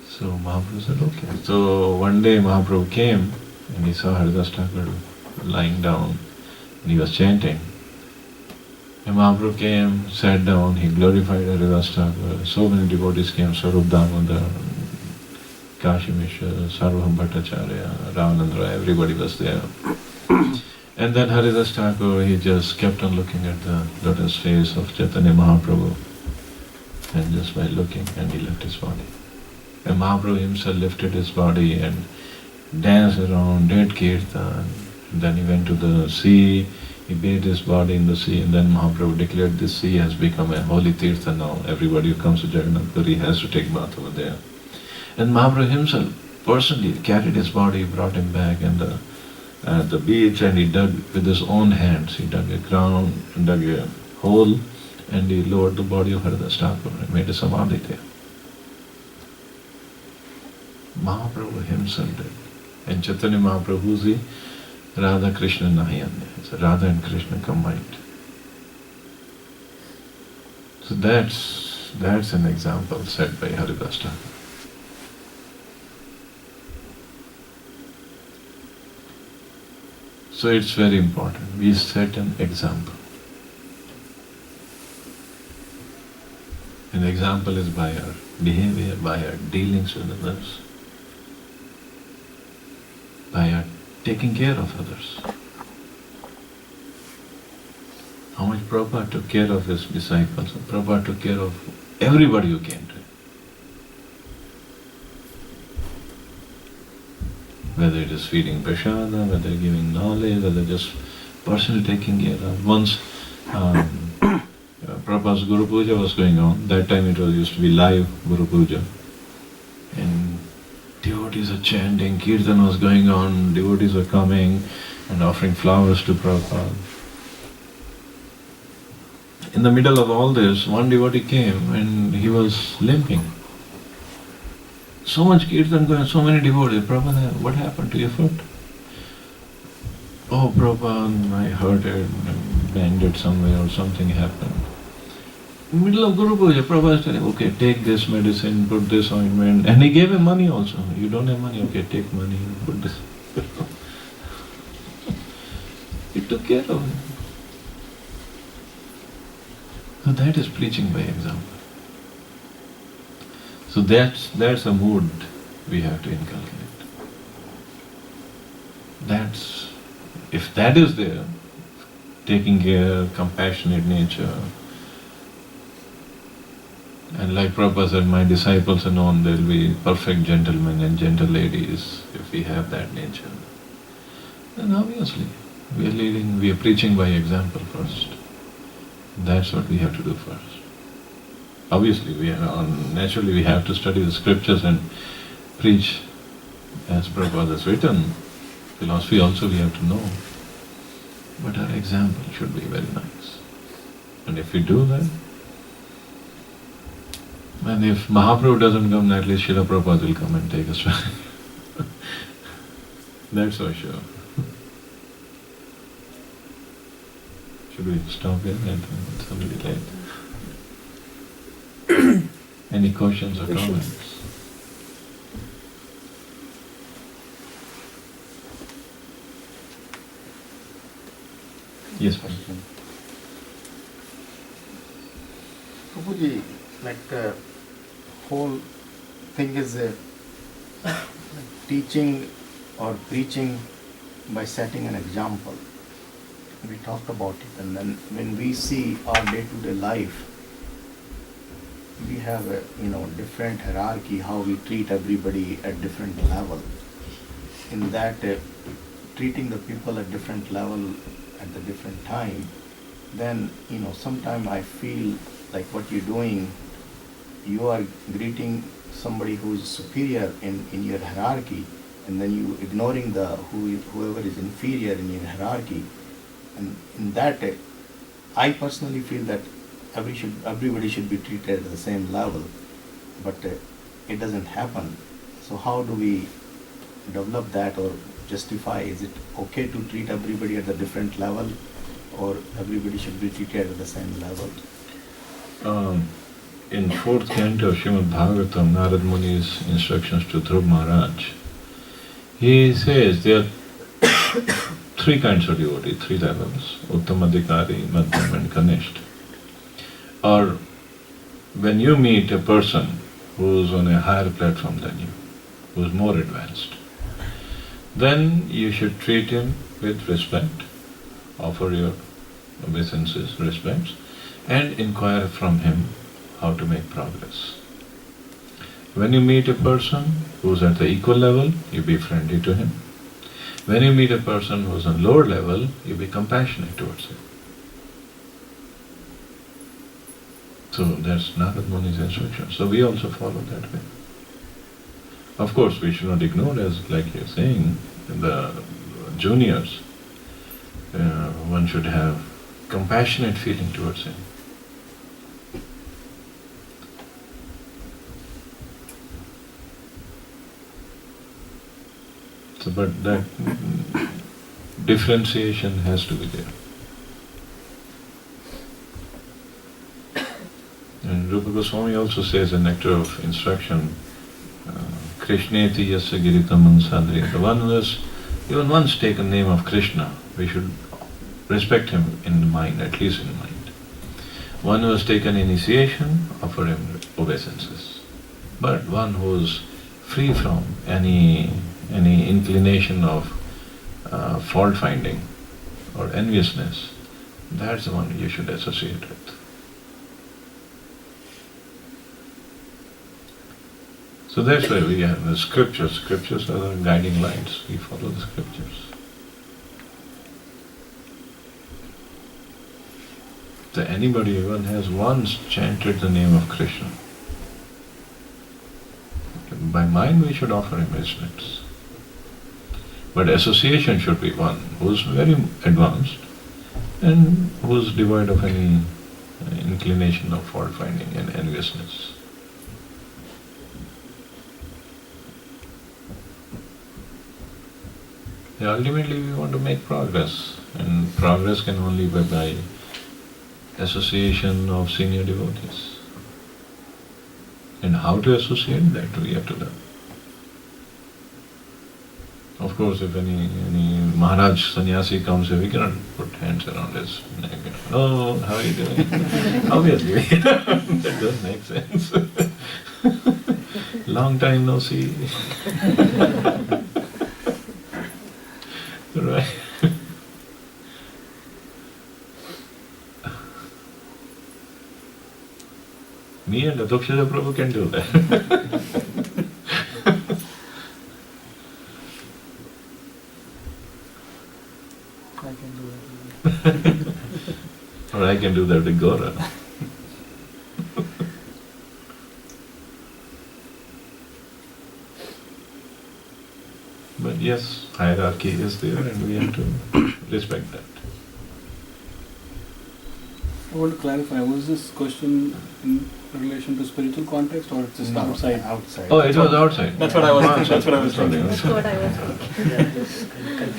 So Mahaprabhu said, okay. So one day Mahaprabhu came and he saw Haridas Thakur lying down and he was chanting. And Mahaprabhu came, sat down, he glorified Haridas Thakur. So many devotees came, Swarup Damodar, Kashi Mishra, Sarvabhauma Bhattacharya, Ravanandra, everybody was there. And then Haridas Thakur, he just kept on looking at the lotus face of Chaitanya Mahaprabhu. And just by looking, and he left his body. And Mahaprabhu himself lifted his body and danced around, did kirtan. Then he went to the sea, he bathed his body in the sea, and then Mahaprabhu declared this sea has become a holy tirtha now. Everybody who comes to Jagannath Puri has to take bath over there. And Mahaprabhu himself personally carried his body, brought him back at the beach, and he dug with his own hands. He dug a ground, dug a hole, and he lowered the body of Haridas Thakur and made a samadhi there. Mahaprabhu himself did. And Chaitanya Mahaprabhu, who's he? Radha Krishna Nahiyanya. It's Radha and Krishna combined. So that's an example set by Haridas Thakur. So it's very important. We set an example. And the example is by our behavior, by our dealings with others, by our taking care of others. How much Prabhupada took care of his disciples. Prabhupada took care of everybody who came to him. Whether it is feeding prasada, whether giving knowledge, whether just personally taking care of. Once Prabhupada's Guru Puja was going on, that time it was used to be live Guru Puja. And devotees are chanting, kirtan was going on, devotees were coming and offering flowers to Prabhupada. In the middle of all this, one devotee came and he was limping. So much kirtan going, so many devotees. Prabhupada, what happened to your foot? Oh, Prabhupada, I hurt it, banged somewhere or something happened. In the middle of Guru Puja, Prabhupada said, okay, take this medicine, put this ointment. And he gave him money also. You don't have money? Okay, take money, put this. He took care of him. So that is preaching by example. So that's a mood we have to inculcate. If that is there, taking care, compassionate nature, and like Prabhupada said, my disciples are known, they will be perfect gentlemen and gentle ladies if we have that nature. Then obviously, we are preaching by example first. That's what we have to do first. Obviously, naturally we have to study the scriptures and preach as Prabhupada has written. Philosophy also we have to know. But our example should be very nice. And if we do that, and if Mahaprabhu doesn't come, at least Srila Prabhupada will come and take us back. That's for sure. Should we stop here? It's already late. Any questions or comments? Yes, Prabhuji. Prabhuji, like the whole thing is teaching or preaching by setting an example. We talked about it, and then when we see our day-to-day life, we have a different hierarchy how we treat everybody at different level. In that, treating the people at different level at the different time, then sometimes I feel like what you're doing, you are greeting somebody who is superior in your hierarchy, and then you ignoring whoever is inferior in your hierarchy. And in that, I personally feel that everybody should be treated at the same level, but it doesn't happen. So how do we develop that or justify? Is it okay to treat everybody at a different level, or everybody should be treated at the same level? In 4th canto of Srimad Bhagavatam, Narad Muni's instructions to Dhruv Maharaj, he says there are 3 kinds of devotee, 3 levels: Uttamadhikari, Madhyam and Kanishta. Or when you meet a person who's on a higher platform than you, who's more advanced, then you should treat him with respect, offer your obeisances, respects, and inquire from him how to make progress. When you meet a person who's at the equal level, you be friendly to him. When you meet a person who's on lower level, you be compassionate towards him. So that's Narad Muni's instruction. So we also follow that way. Of course, we should not ignore, as like you're saying, the juniors. One should have compassionate feeling towards him. So, but that differentiation has to be there. And Rupa Goswami also says in Nectar of Instruction, Krishneti yasya giritam sadri. The one who has even once taken name of Krishna, we should respect him in the mind, at least in mind. One who has taken initiation, offer him obeisances. But one who is free from any inclination of fault finding or enviousness, that's the one you should associate with. So that's why we have the scriptures. Scriptures are the guiding lights. We follow the scriptures. So anybody, even has once chanted the name of Krishna, by mind we should offer him respects. But association should be one who's very advanced and who's devoid of any inclination of fault finding and enviousness. Yeah, ultimately we want to make progress, and progress can only be by association of senior devotees. And how to associate, that we have to learn. Of course, if any Maharaj sannyasi comes here, we cannot put hands around his neck. Oh, how are you doing? Obviously, that doesn't make sense. Long time no see. Right. Me and Adokshaya Prabhu can do that. I can do that. Or I can do that with Gora. But yes, hierarchy is there and we have to respect that. I want to clarify, was this question in relation to spiritual context or just outside? Outside. Oh, it was outside. That's what I was thinking. That's what I was thinking.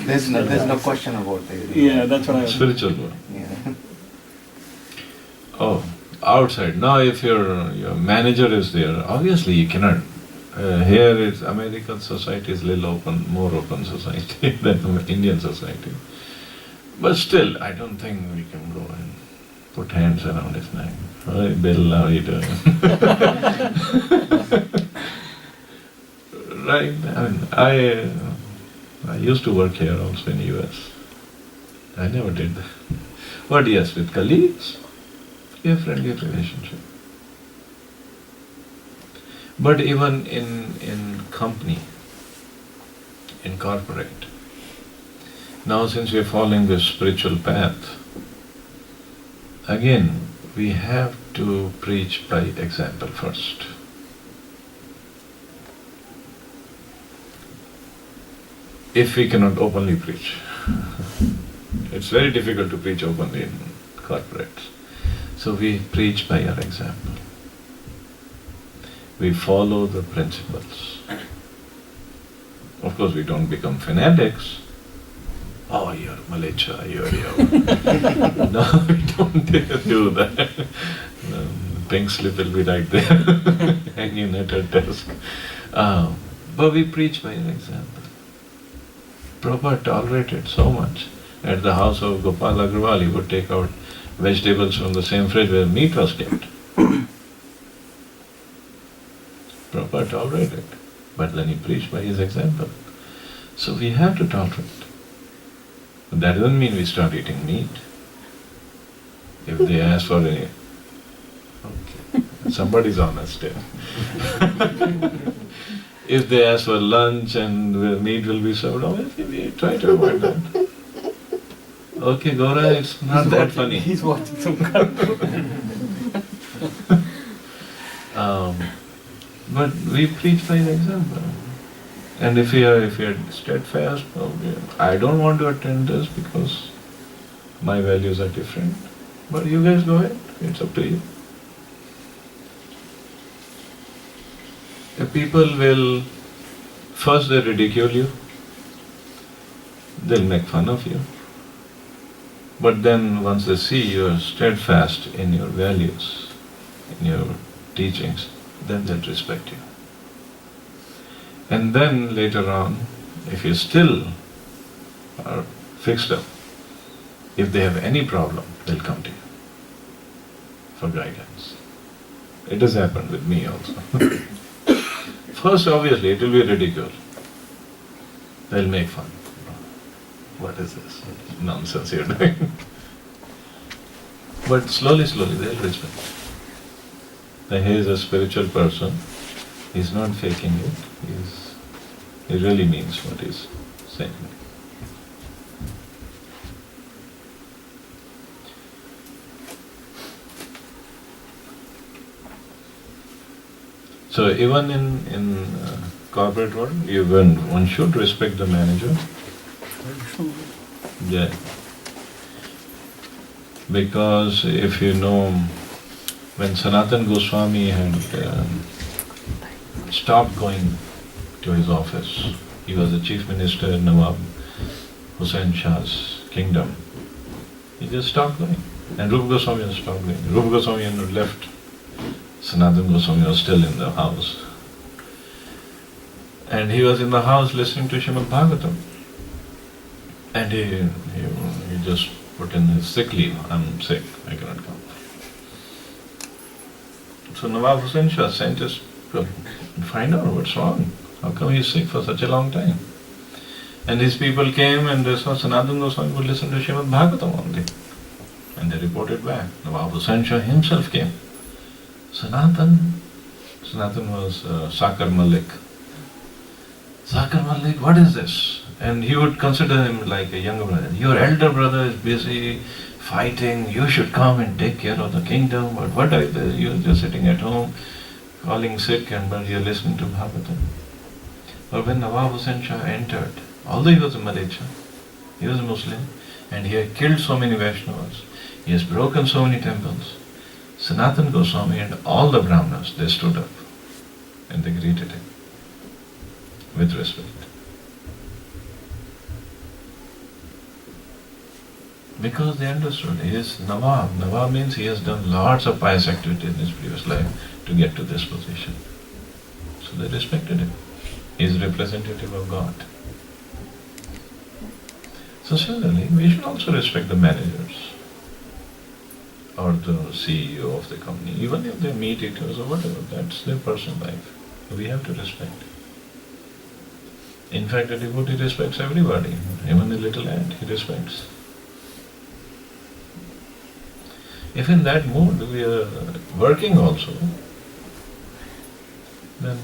There's no question about it. Yeah, that's what I was Spiritual one. Yeah. Oh, outside. Now if your manager is there, obviously you cannot. Here it's American society is little open, more open society than Indian society. But still, I don't think we can go and put hands around his neck. Hi Bill, how are you doing? Right? I mean, I used to work here also in US. I never did that. But yes, with colleagues, we have friendly relationship. But even in company, in corporate, now since we are following this spiritual path, again, we have to preach by example first. If we cannot openly preach. It's very difficult to preach openly in corporates. So we preach by our example. We follow the principles. Of course, we don't become fanatics. Oh, you're Malecha, you're. No, we don't do that. The pink slip will be right there, hanging at our desk. But we preach by our example. Prabhupada tolerated so much. At the house of Gopal Agrawal, he would take out vegetables from the same fridge where meat was kept. Prabhupada tolerated, but then he preached by his example. So we have to tolerate. But that doesn't mean we start eating meat. If they ask for any, okay, somebody's honest here. If they ask for lunch and meat will be served, obviously we try to avoid that. Okay, Gora, it's not that funny. He's watching some cartoon. But we preach by example. And if we are steadfast, I don't want to attend this because my values are different. But you guys go ahead, it's up to you. The people will, first they ridicule you, they'll make fun of you. But then once they see you are steadfast in your values, in your teachings, then they'll respect you. And then later on, if you still are fixed up, if they have any problem, they'll come to you for guidance. It has happened with me also. First, obviously, it will be ridicule. They'll make fun. What is this nonsense you're doing? But slowly, they'll respect. That he is a spiritual person. He's not faking it. He really means what he's saying. So even in corporate world, one should respect the manager. Yeah. Because if you know, when Sanatan Goswami had stopped going to his office, he was the chief minister in Nawab Hussain Shah's kingdom. He just stopped going. And Rupa Goswami stopped going. Rupa Goswami had left. Sanatan Goswami was still in the house. And he was in the house listening to Srimad Bhagavatam. And he just put in his sick leave. I'm sick, I cannot come. So Nawab Hussain Shah sent us to find out what's wrong. How come he's sick for such a long time? And these people came and they saw Sanatan Goswami would listen to Srimad Bhagavatam only. And they reported back. Nawab Hussain Shah himself came. Sanatan was Sakar Malik. Sakar Malik, what is this? And he would consider him like a younger brother. Your elder brother is busy fighting, you should come and take care of the kingdom, but what are you? You're just sitting at home, falling sick, but you're listening to Bhagavatam. But when Nawab Hussain Shah entered, although he was a Malaysia, he was a Muslim, and he had killed so many Vaishnavas, he has broken so many temples, Sanatan Goswami and all the Brahmanas, they stood up and they greeted him with respect. Because they understood he is Nawab. Nawab means he has done lots of pious activities in his previous life to get to this position. So they respected him. He is representative of God. So similarly, we should also respect the managers or the CEO of the company, even if they meet eaters or whatever, that's their personal life. We have to respect. In fact, a devotee respects everybody, even a little ant he respects. If in that mood we are working also, then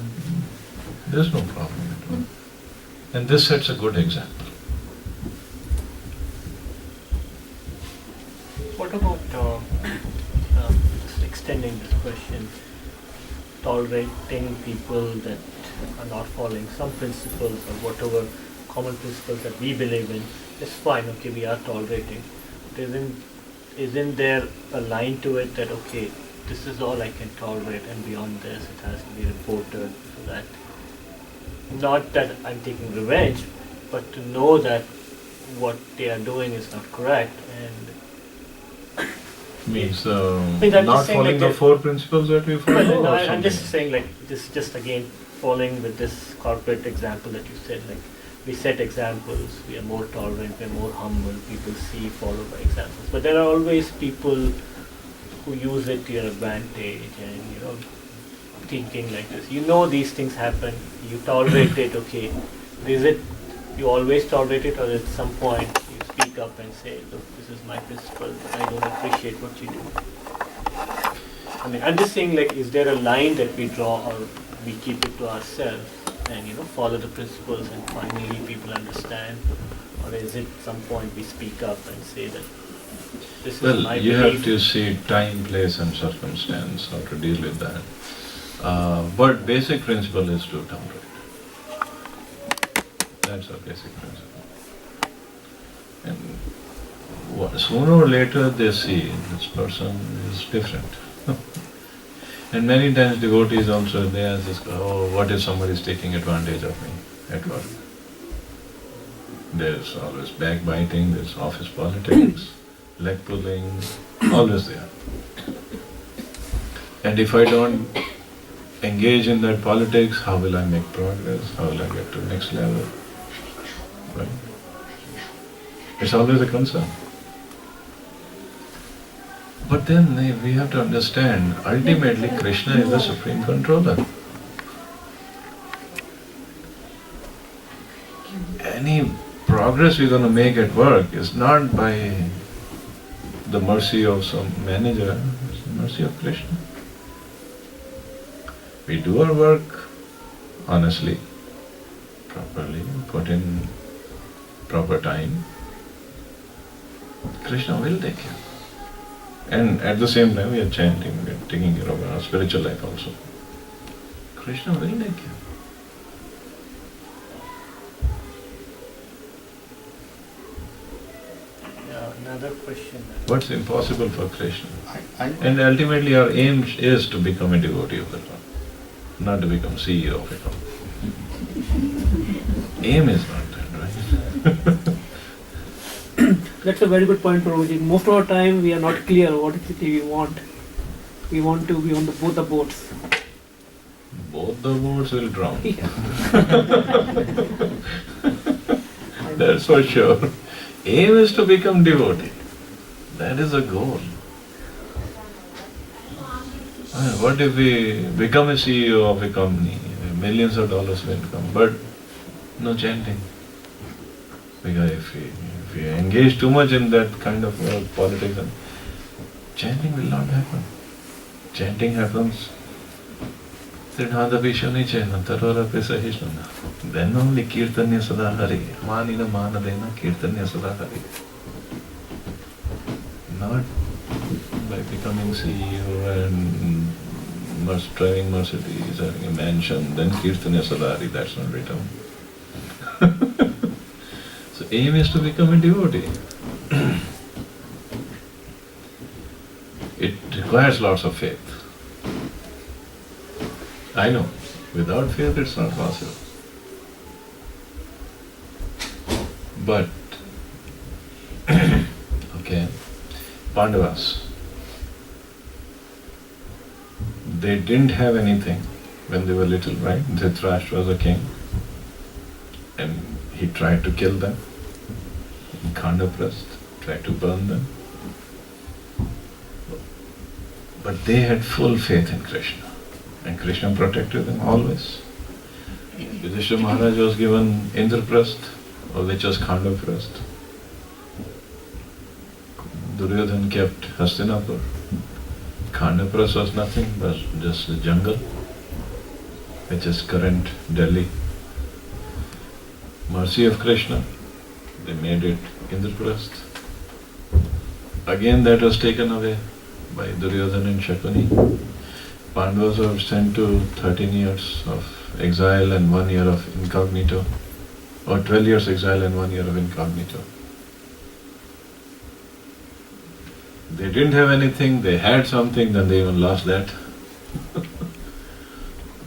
there's no problem at all. And this sets a good example. What about just extending this question, tolerating people that are not following some principles or whatever common principles that we believe in? It's fine, okay, we are tolerating. Isn't isn't there a line to it that, okay, this is all I can tolerate, and beyond this it has to be reported, so that, not that I'm taking revenge, but to know that what they are doing is not correct, and Means I'm just not saying following like the four principles that we follow. no, or I'm just something? saying, like, this just again following with this corporate example that you said, like, we set examples, we are more tolerant, we are more humble, people see, follow by examples. But there are always people who use it to your advantage, and, you know, thinking like this. You know these things happen, you tolerate it, okay. Is it, you always tolerate it, or at some point you speak up and say, look, this is my principle, but I don't appreciate what you do. I mean, I'm just saying, like, is there a line that we draw, or we keep it to ourselves and, you know, follow the principles and finally people understand? Or is it some point we speak up and say that this is Well, my you belief? have to see time, place and circumstance, how to deal with that. But basic principle is to tolerate. That's our basic principle. And sooner or later they see this person is different. And many times devotees also, they ask this, oh, what if somebody is taking advantage of me at work? There's always backbiting, there's office politics, leg pulling, always there. And if I don't engage in that politics, how will I make progress? How will I get to the next level? Right? It's always a concern. But then we have to understand, ultimately Krishna is the supreme controller. Any progress we're going to make at work is not by the mercy of some manager, it's the mercy of Krishna. We do our work honestly, properly, put in proper time. Krishna will take care. And at the same time we are chanting, we are taking care of our spiritual life also. Krishna will take care. Another question. What's impossible for Krishna? I And ultimately our aim is to become a devotee of the Lord, not to become CEO of a company. Aim is not that, right? That's a very good point, Prabhuji. Most of our time we are not clear what exactly we want. We want to be on both the boats. Both the boats will drown. Yeah. That's for sure. Aim is to become devotee. That is the goal. What if we become a CEO of a company, millions of dollars will come, but no chanting? Because if we engage too much in that kind of politics, chanting will not happen. Chanting happens. Then only Kirtanya Sada Hari. Manina Manadena Kirtanya Sada Hari. Not by becoming CEO and driving Mercedes, having a mansion, then Kirtanya Sada Hari. That's not written. So aim is to become a devotee. It requires lots of faith. I know, without faith it's not possible. But, okay, Pandavas, they didn't have anything when they were little, right? Dhritarashtra was a king and he tried to kill them. Khandaprastha tried to burn them. But they had full faith in Krishna. And Krishna protected them always. Yudhishthira Maharaj was given Indraprastha, which was Khandaprastha. Duryodhana kept Hastinapur. Khandaprastha was nothing but just the jungle, which is current Delhi. Mercy of Krishna, they made it Indraprastha. Again that was taken away by Duryodhana and Shakuni. Pandavas were sent to 13 years of exile and 1 year of incognito, or 12 years exile and 1 year of incognito. They didn't have anything, they had something, then they even lost that.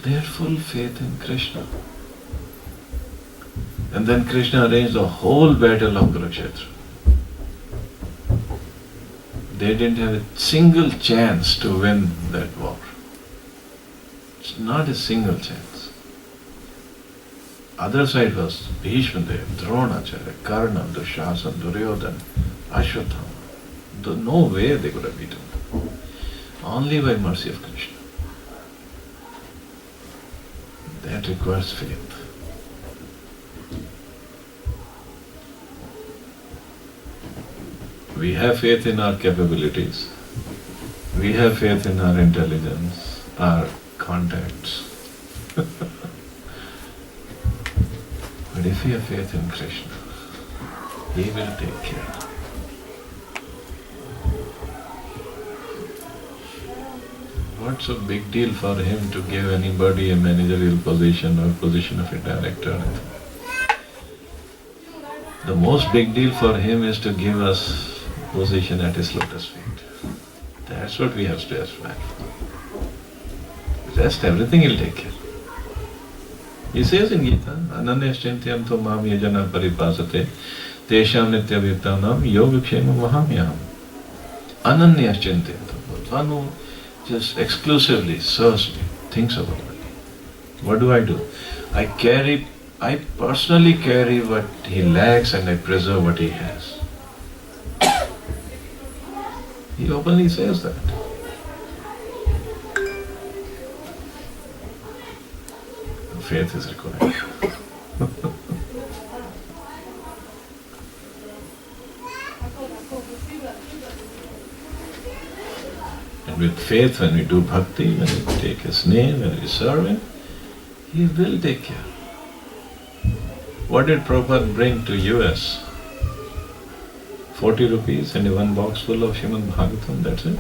They had full faith in Krishna. And then Krishna arranged the whole battle of Kurukshetra. They didn't have a single chance to win that war. It's not a single chance. Other side was Bhishma, Dronacharya, Karna, Dushasana, Duryodhana, Ashwatthama. No way they could have beaten them. Only by mercy of Krishna. That requires faith. We have faith in our capabilities. We have faith in our intelligence, our contacts. But if we have faith in Krishna, He will take care. What's a big deal for Him to give anybody a managerial position or position of a director? The most big deal for Him is to give us position at His lotus feet. That's what we have to aspire for. Rest, everything He'll take care. He says in Gita, Ananyashchintyam mam yajana paripasate tesham nityavittanam yogakshemam vahamyaham. Ananyashchintyam, one who just exclusively serves me, thinks about me. What do? I personally carry what he lacks and I preserve what he has. He openly says that. Faith is required. And with faith, when we do bhakti, when we take His name, when we serve Him, He will take care. What did Prabhupada bring to US? 40 rupees and one box full of Srimad Bhagavatam, that's it.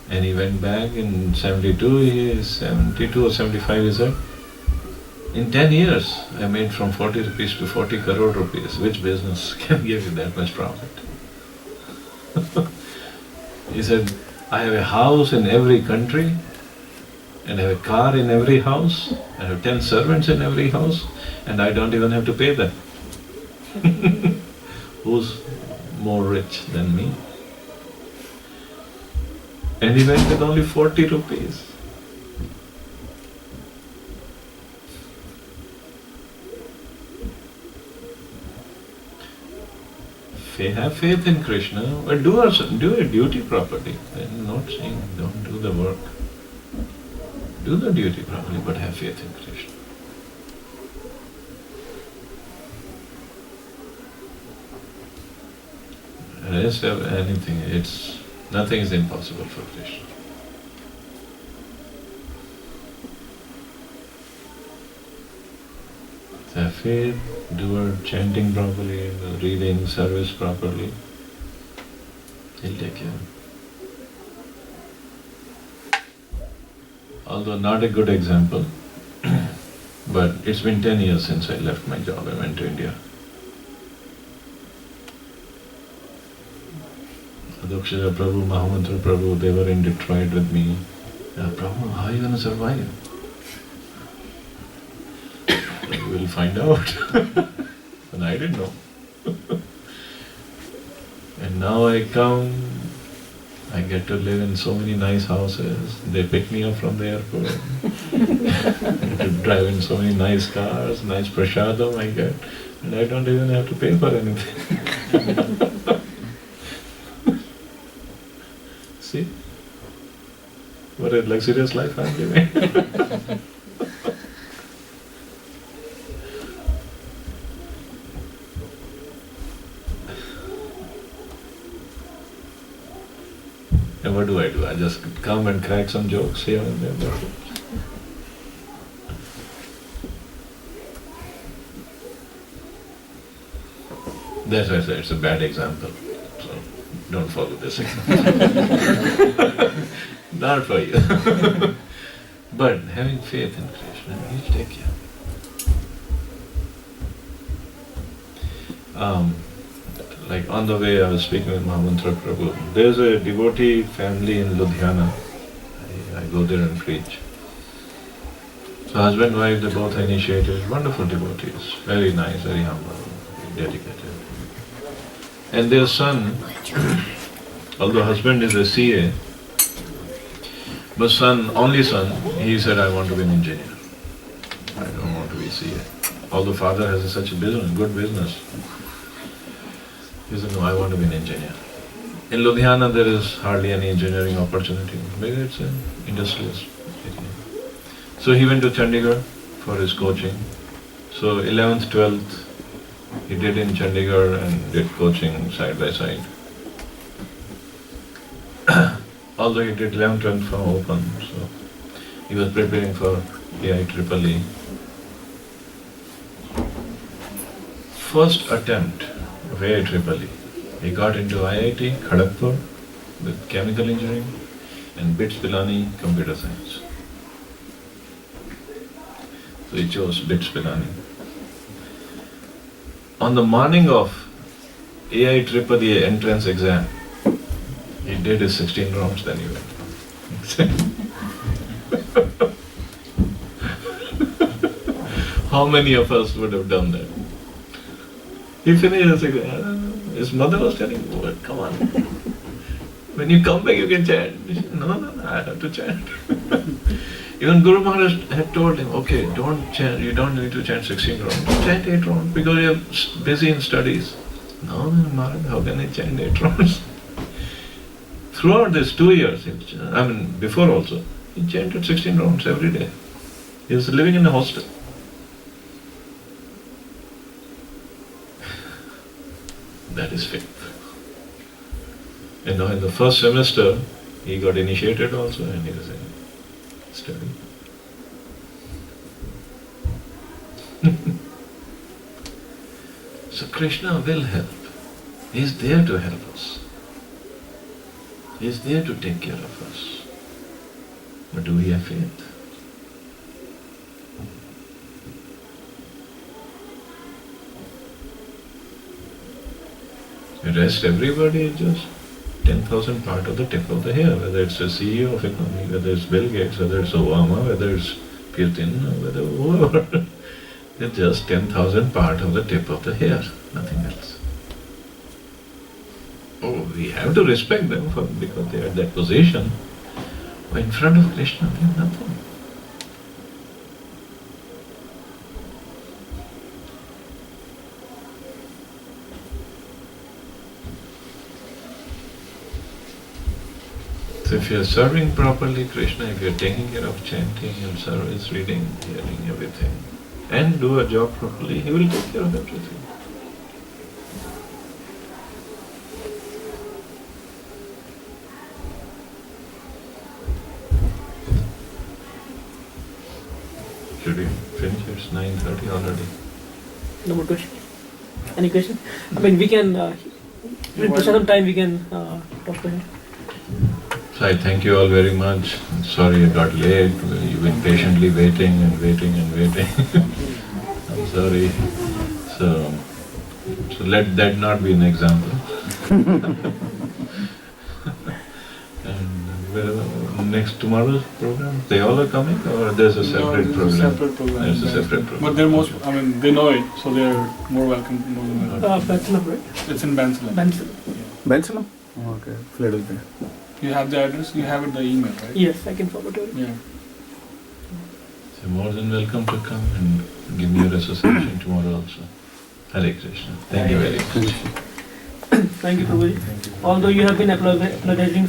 And he went back in 72 or 75, he said, in 10 years I made from 40 rupees to 40 crore rupees. Which business can give you that much profit? He said, I have a house in every country, and I have a car in every house, I have 10 servants in every house, and I don't even have to pay them. Who's more rich than me? And he went with only 40 rupees. Have faith in Krishna, but do your duty properly. I'm not saying don't do the work. Do the duty properly, but have faith in Krishna. Rest of anything, nothing is impossible for Krishna. Have faith, do our chanting properly, reading, service properly. He'll take care. Although not a good example, but it's been 10 years since I left my job. I went to India. Adokshaya Prabhu, Mahamantra Prabhu, they were in Detroit with me. Prabhu, how are you going to survive? We'll find out. And I didn't know. And now I come, I get to live in so many nice houses. They pick me up from the airport. I get to drive in so many nice cars, nice prasadam I get. And I don't even have to pay for anything. See? What a luxurious life I'm living. And what do? I just come and crack some jokes here and there. That's why I said it's a bad example. So don't follow this example. Not for you. But having faith in Krishna, He'll take care. like on the way I was speaking with Mahamantra Prabhu. There's a devotee family in Ludhiana. I go there and preach. So husband and wife, they both are initiated, wonderful devotees, very nice, very humble, very dedicated. And their son, although husband is a CA, but son, only son, he said, I want to be an engineer. I don't want to be CA. Although father has such a business, good business. He said, no, I want to be an engineer. In Ludhiana, there is hardly any engineering opportunity. Maybe it's an industrialist area. So he went to Chandigarh for his coaching. So 11th, 12th, he did in Chandigarh and did coaching side by side. Although he did 11th, 12th from open, so he was preparing for IEEE. First attempt of IEEE, he got into IIT Kharagpur with chemical engineering and BITS Pilani computer science. So he chose BITS Pilani. On the morning of IIEEE entrance exam, he did his 16 rounds, then he went. How many of us would have done that? He finished his exam. His mother was telling him, oh, come on. When you come back, you can chant. He said, no, I have to chant. Even Guru Maharaj had told him, okay, don't chant, you don't need to chant 16 rounds. Chant 8 rounds because you're busy in studies. No, Maharaj, how can I chant 8 rounds? Throughout these 2 years, before also, he chanted 16 rounds every day. He was living in a hostel. That is faith. And now in the first semester, he got initiated also and he was in study. So Krishna will help. He is there to help us. He is there to take care of us. But do we have faith? The rest, everybody is just 10,000 part of the tip of the hair, whether it's a CEO of economy, whether it's Bill Gates, whether it's Obama, whether it's Putin, or whether whoever. They're just 10,000 part of the tip of the hair, nothing else. Oh, we have to respect them because they are at that position. But in front of Krishna, they are nothing. So if you are serving properly Krishna, if you are taking care of chanting and service, reading, hearing, everything, and do a job properly, He will take care of everything. Should we finish? It's 9:30 already. No more question. Any question? We can, to some time we can talk to him. So I thank you all very much. I'm sorry I got late. You've been patiently waiting and waiting and waiting. I'm sorry. So let that not be an example. And next tomorrow's program, they all are coming, or there's a separate program? Separate program. There's a separate program. But they're they know it, so they're more welcome. Bensalam, right? It's in Bensalam. Bensalam? Okay, Philadelphia. You have the address, you have it, the email, right? Yes, I can forward it. Yeah. So more than welcome to come and give me your association tomorrow also. Hare Krishna. Thank you very much. Thank you, Prabhuji. Although you have been apologizing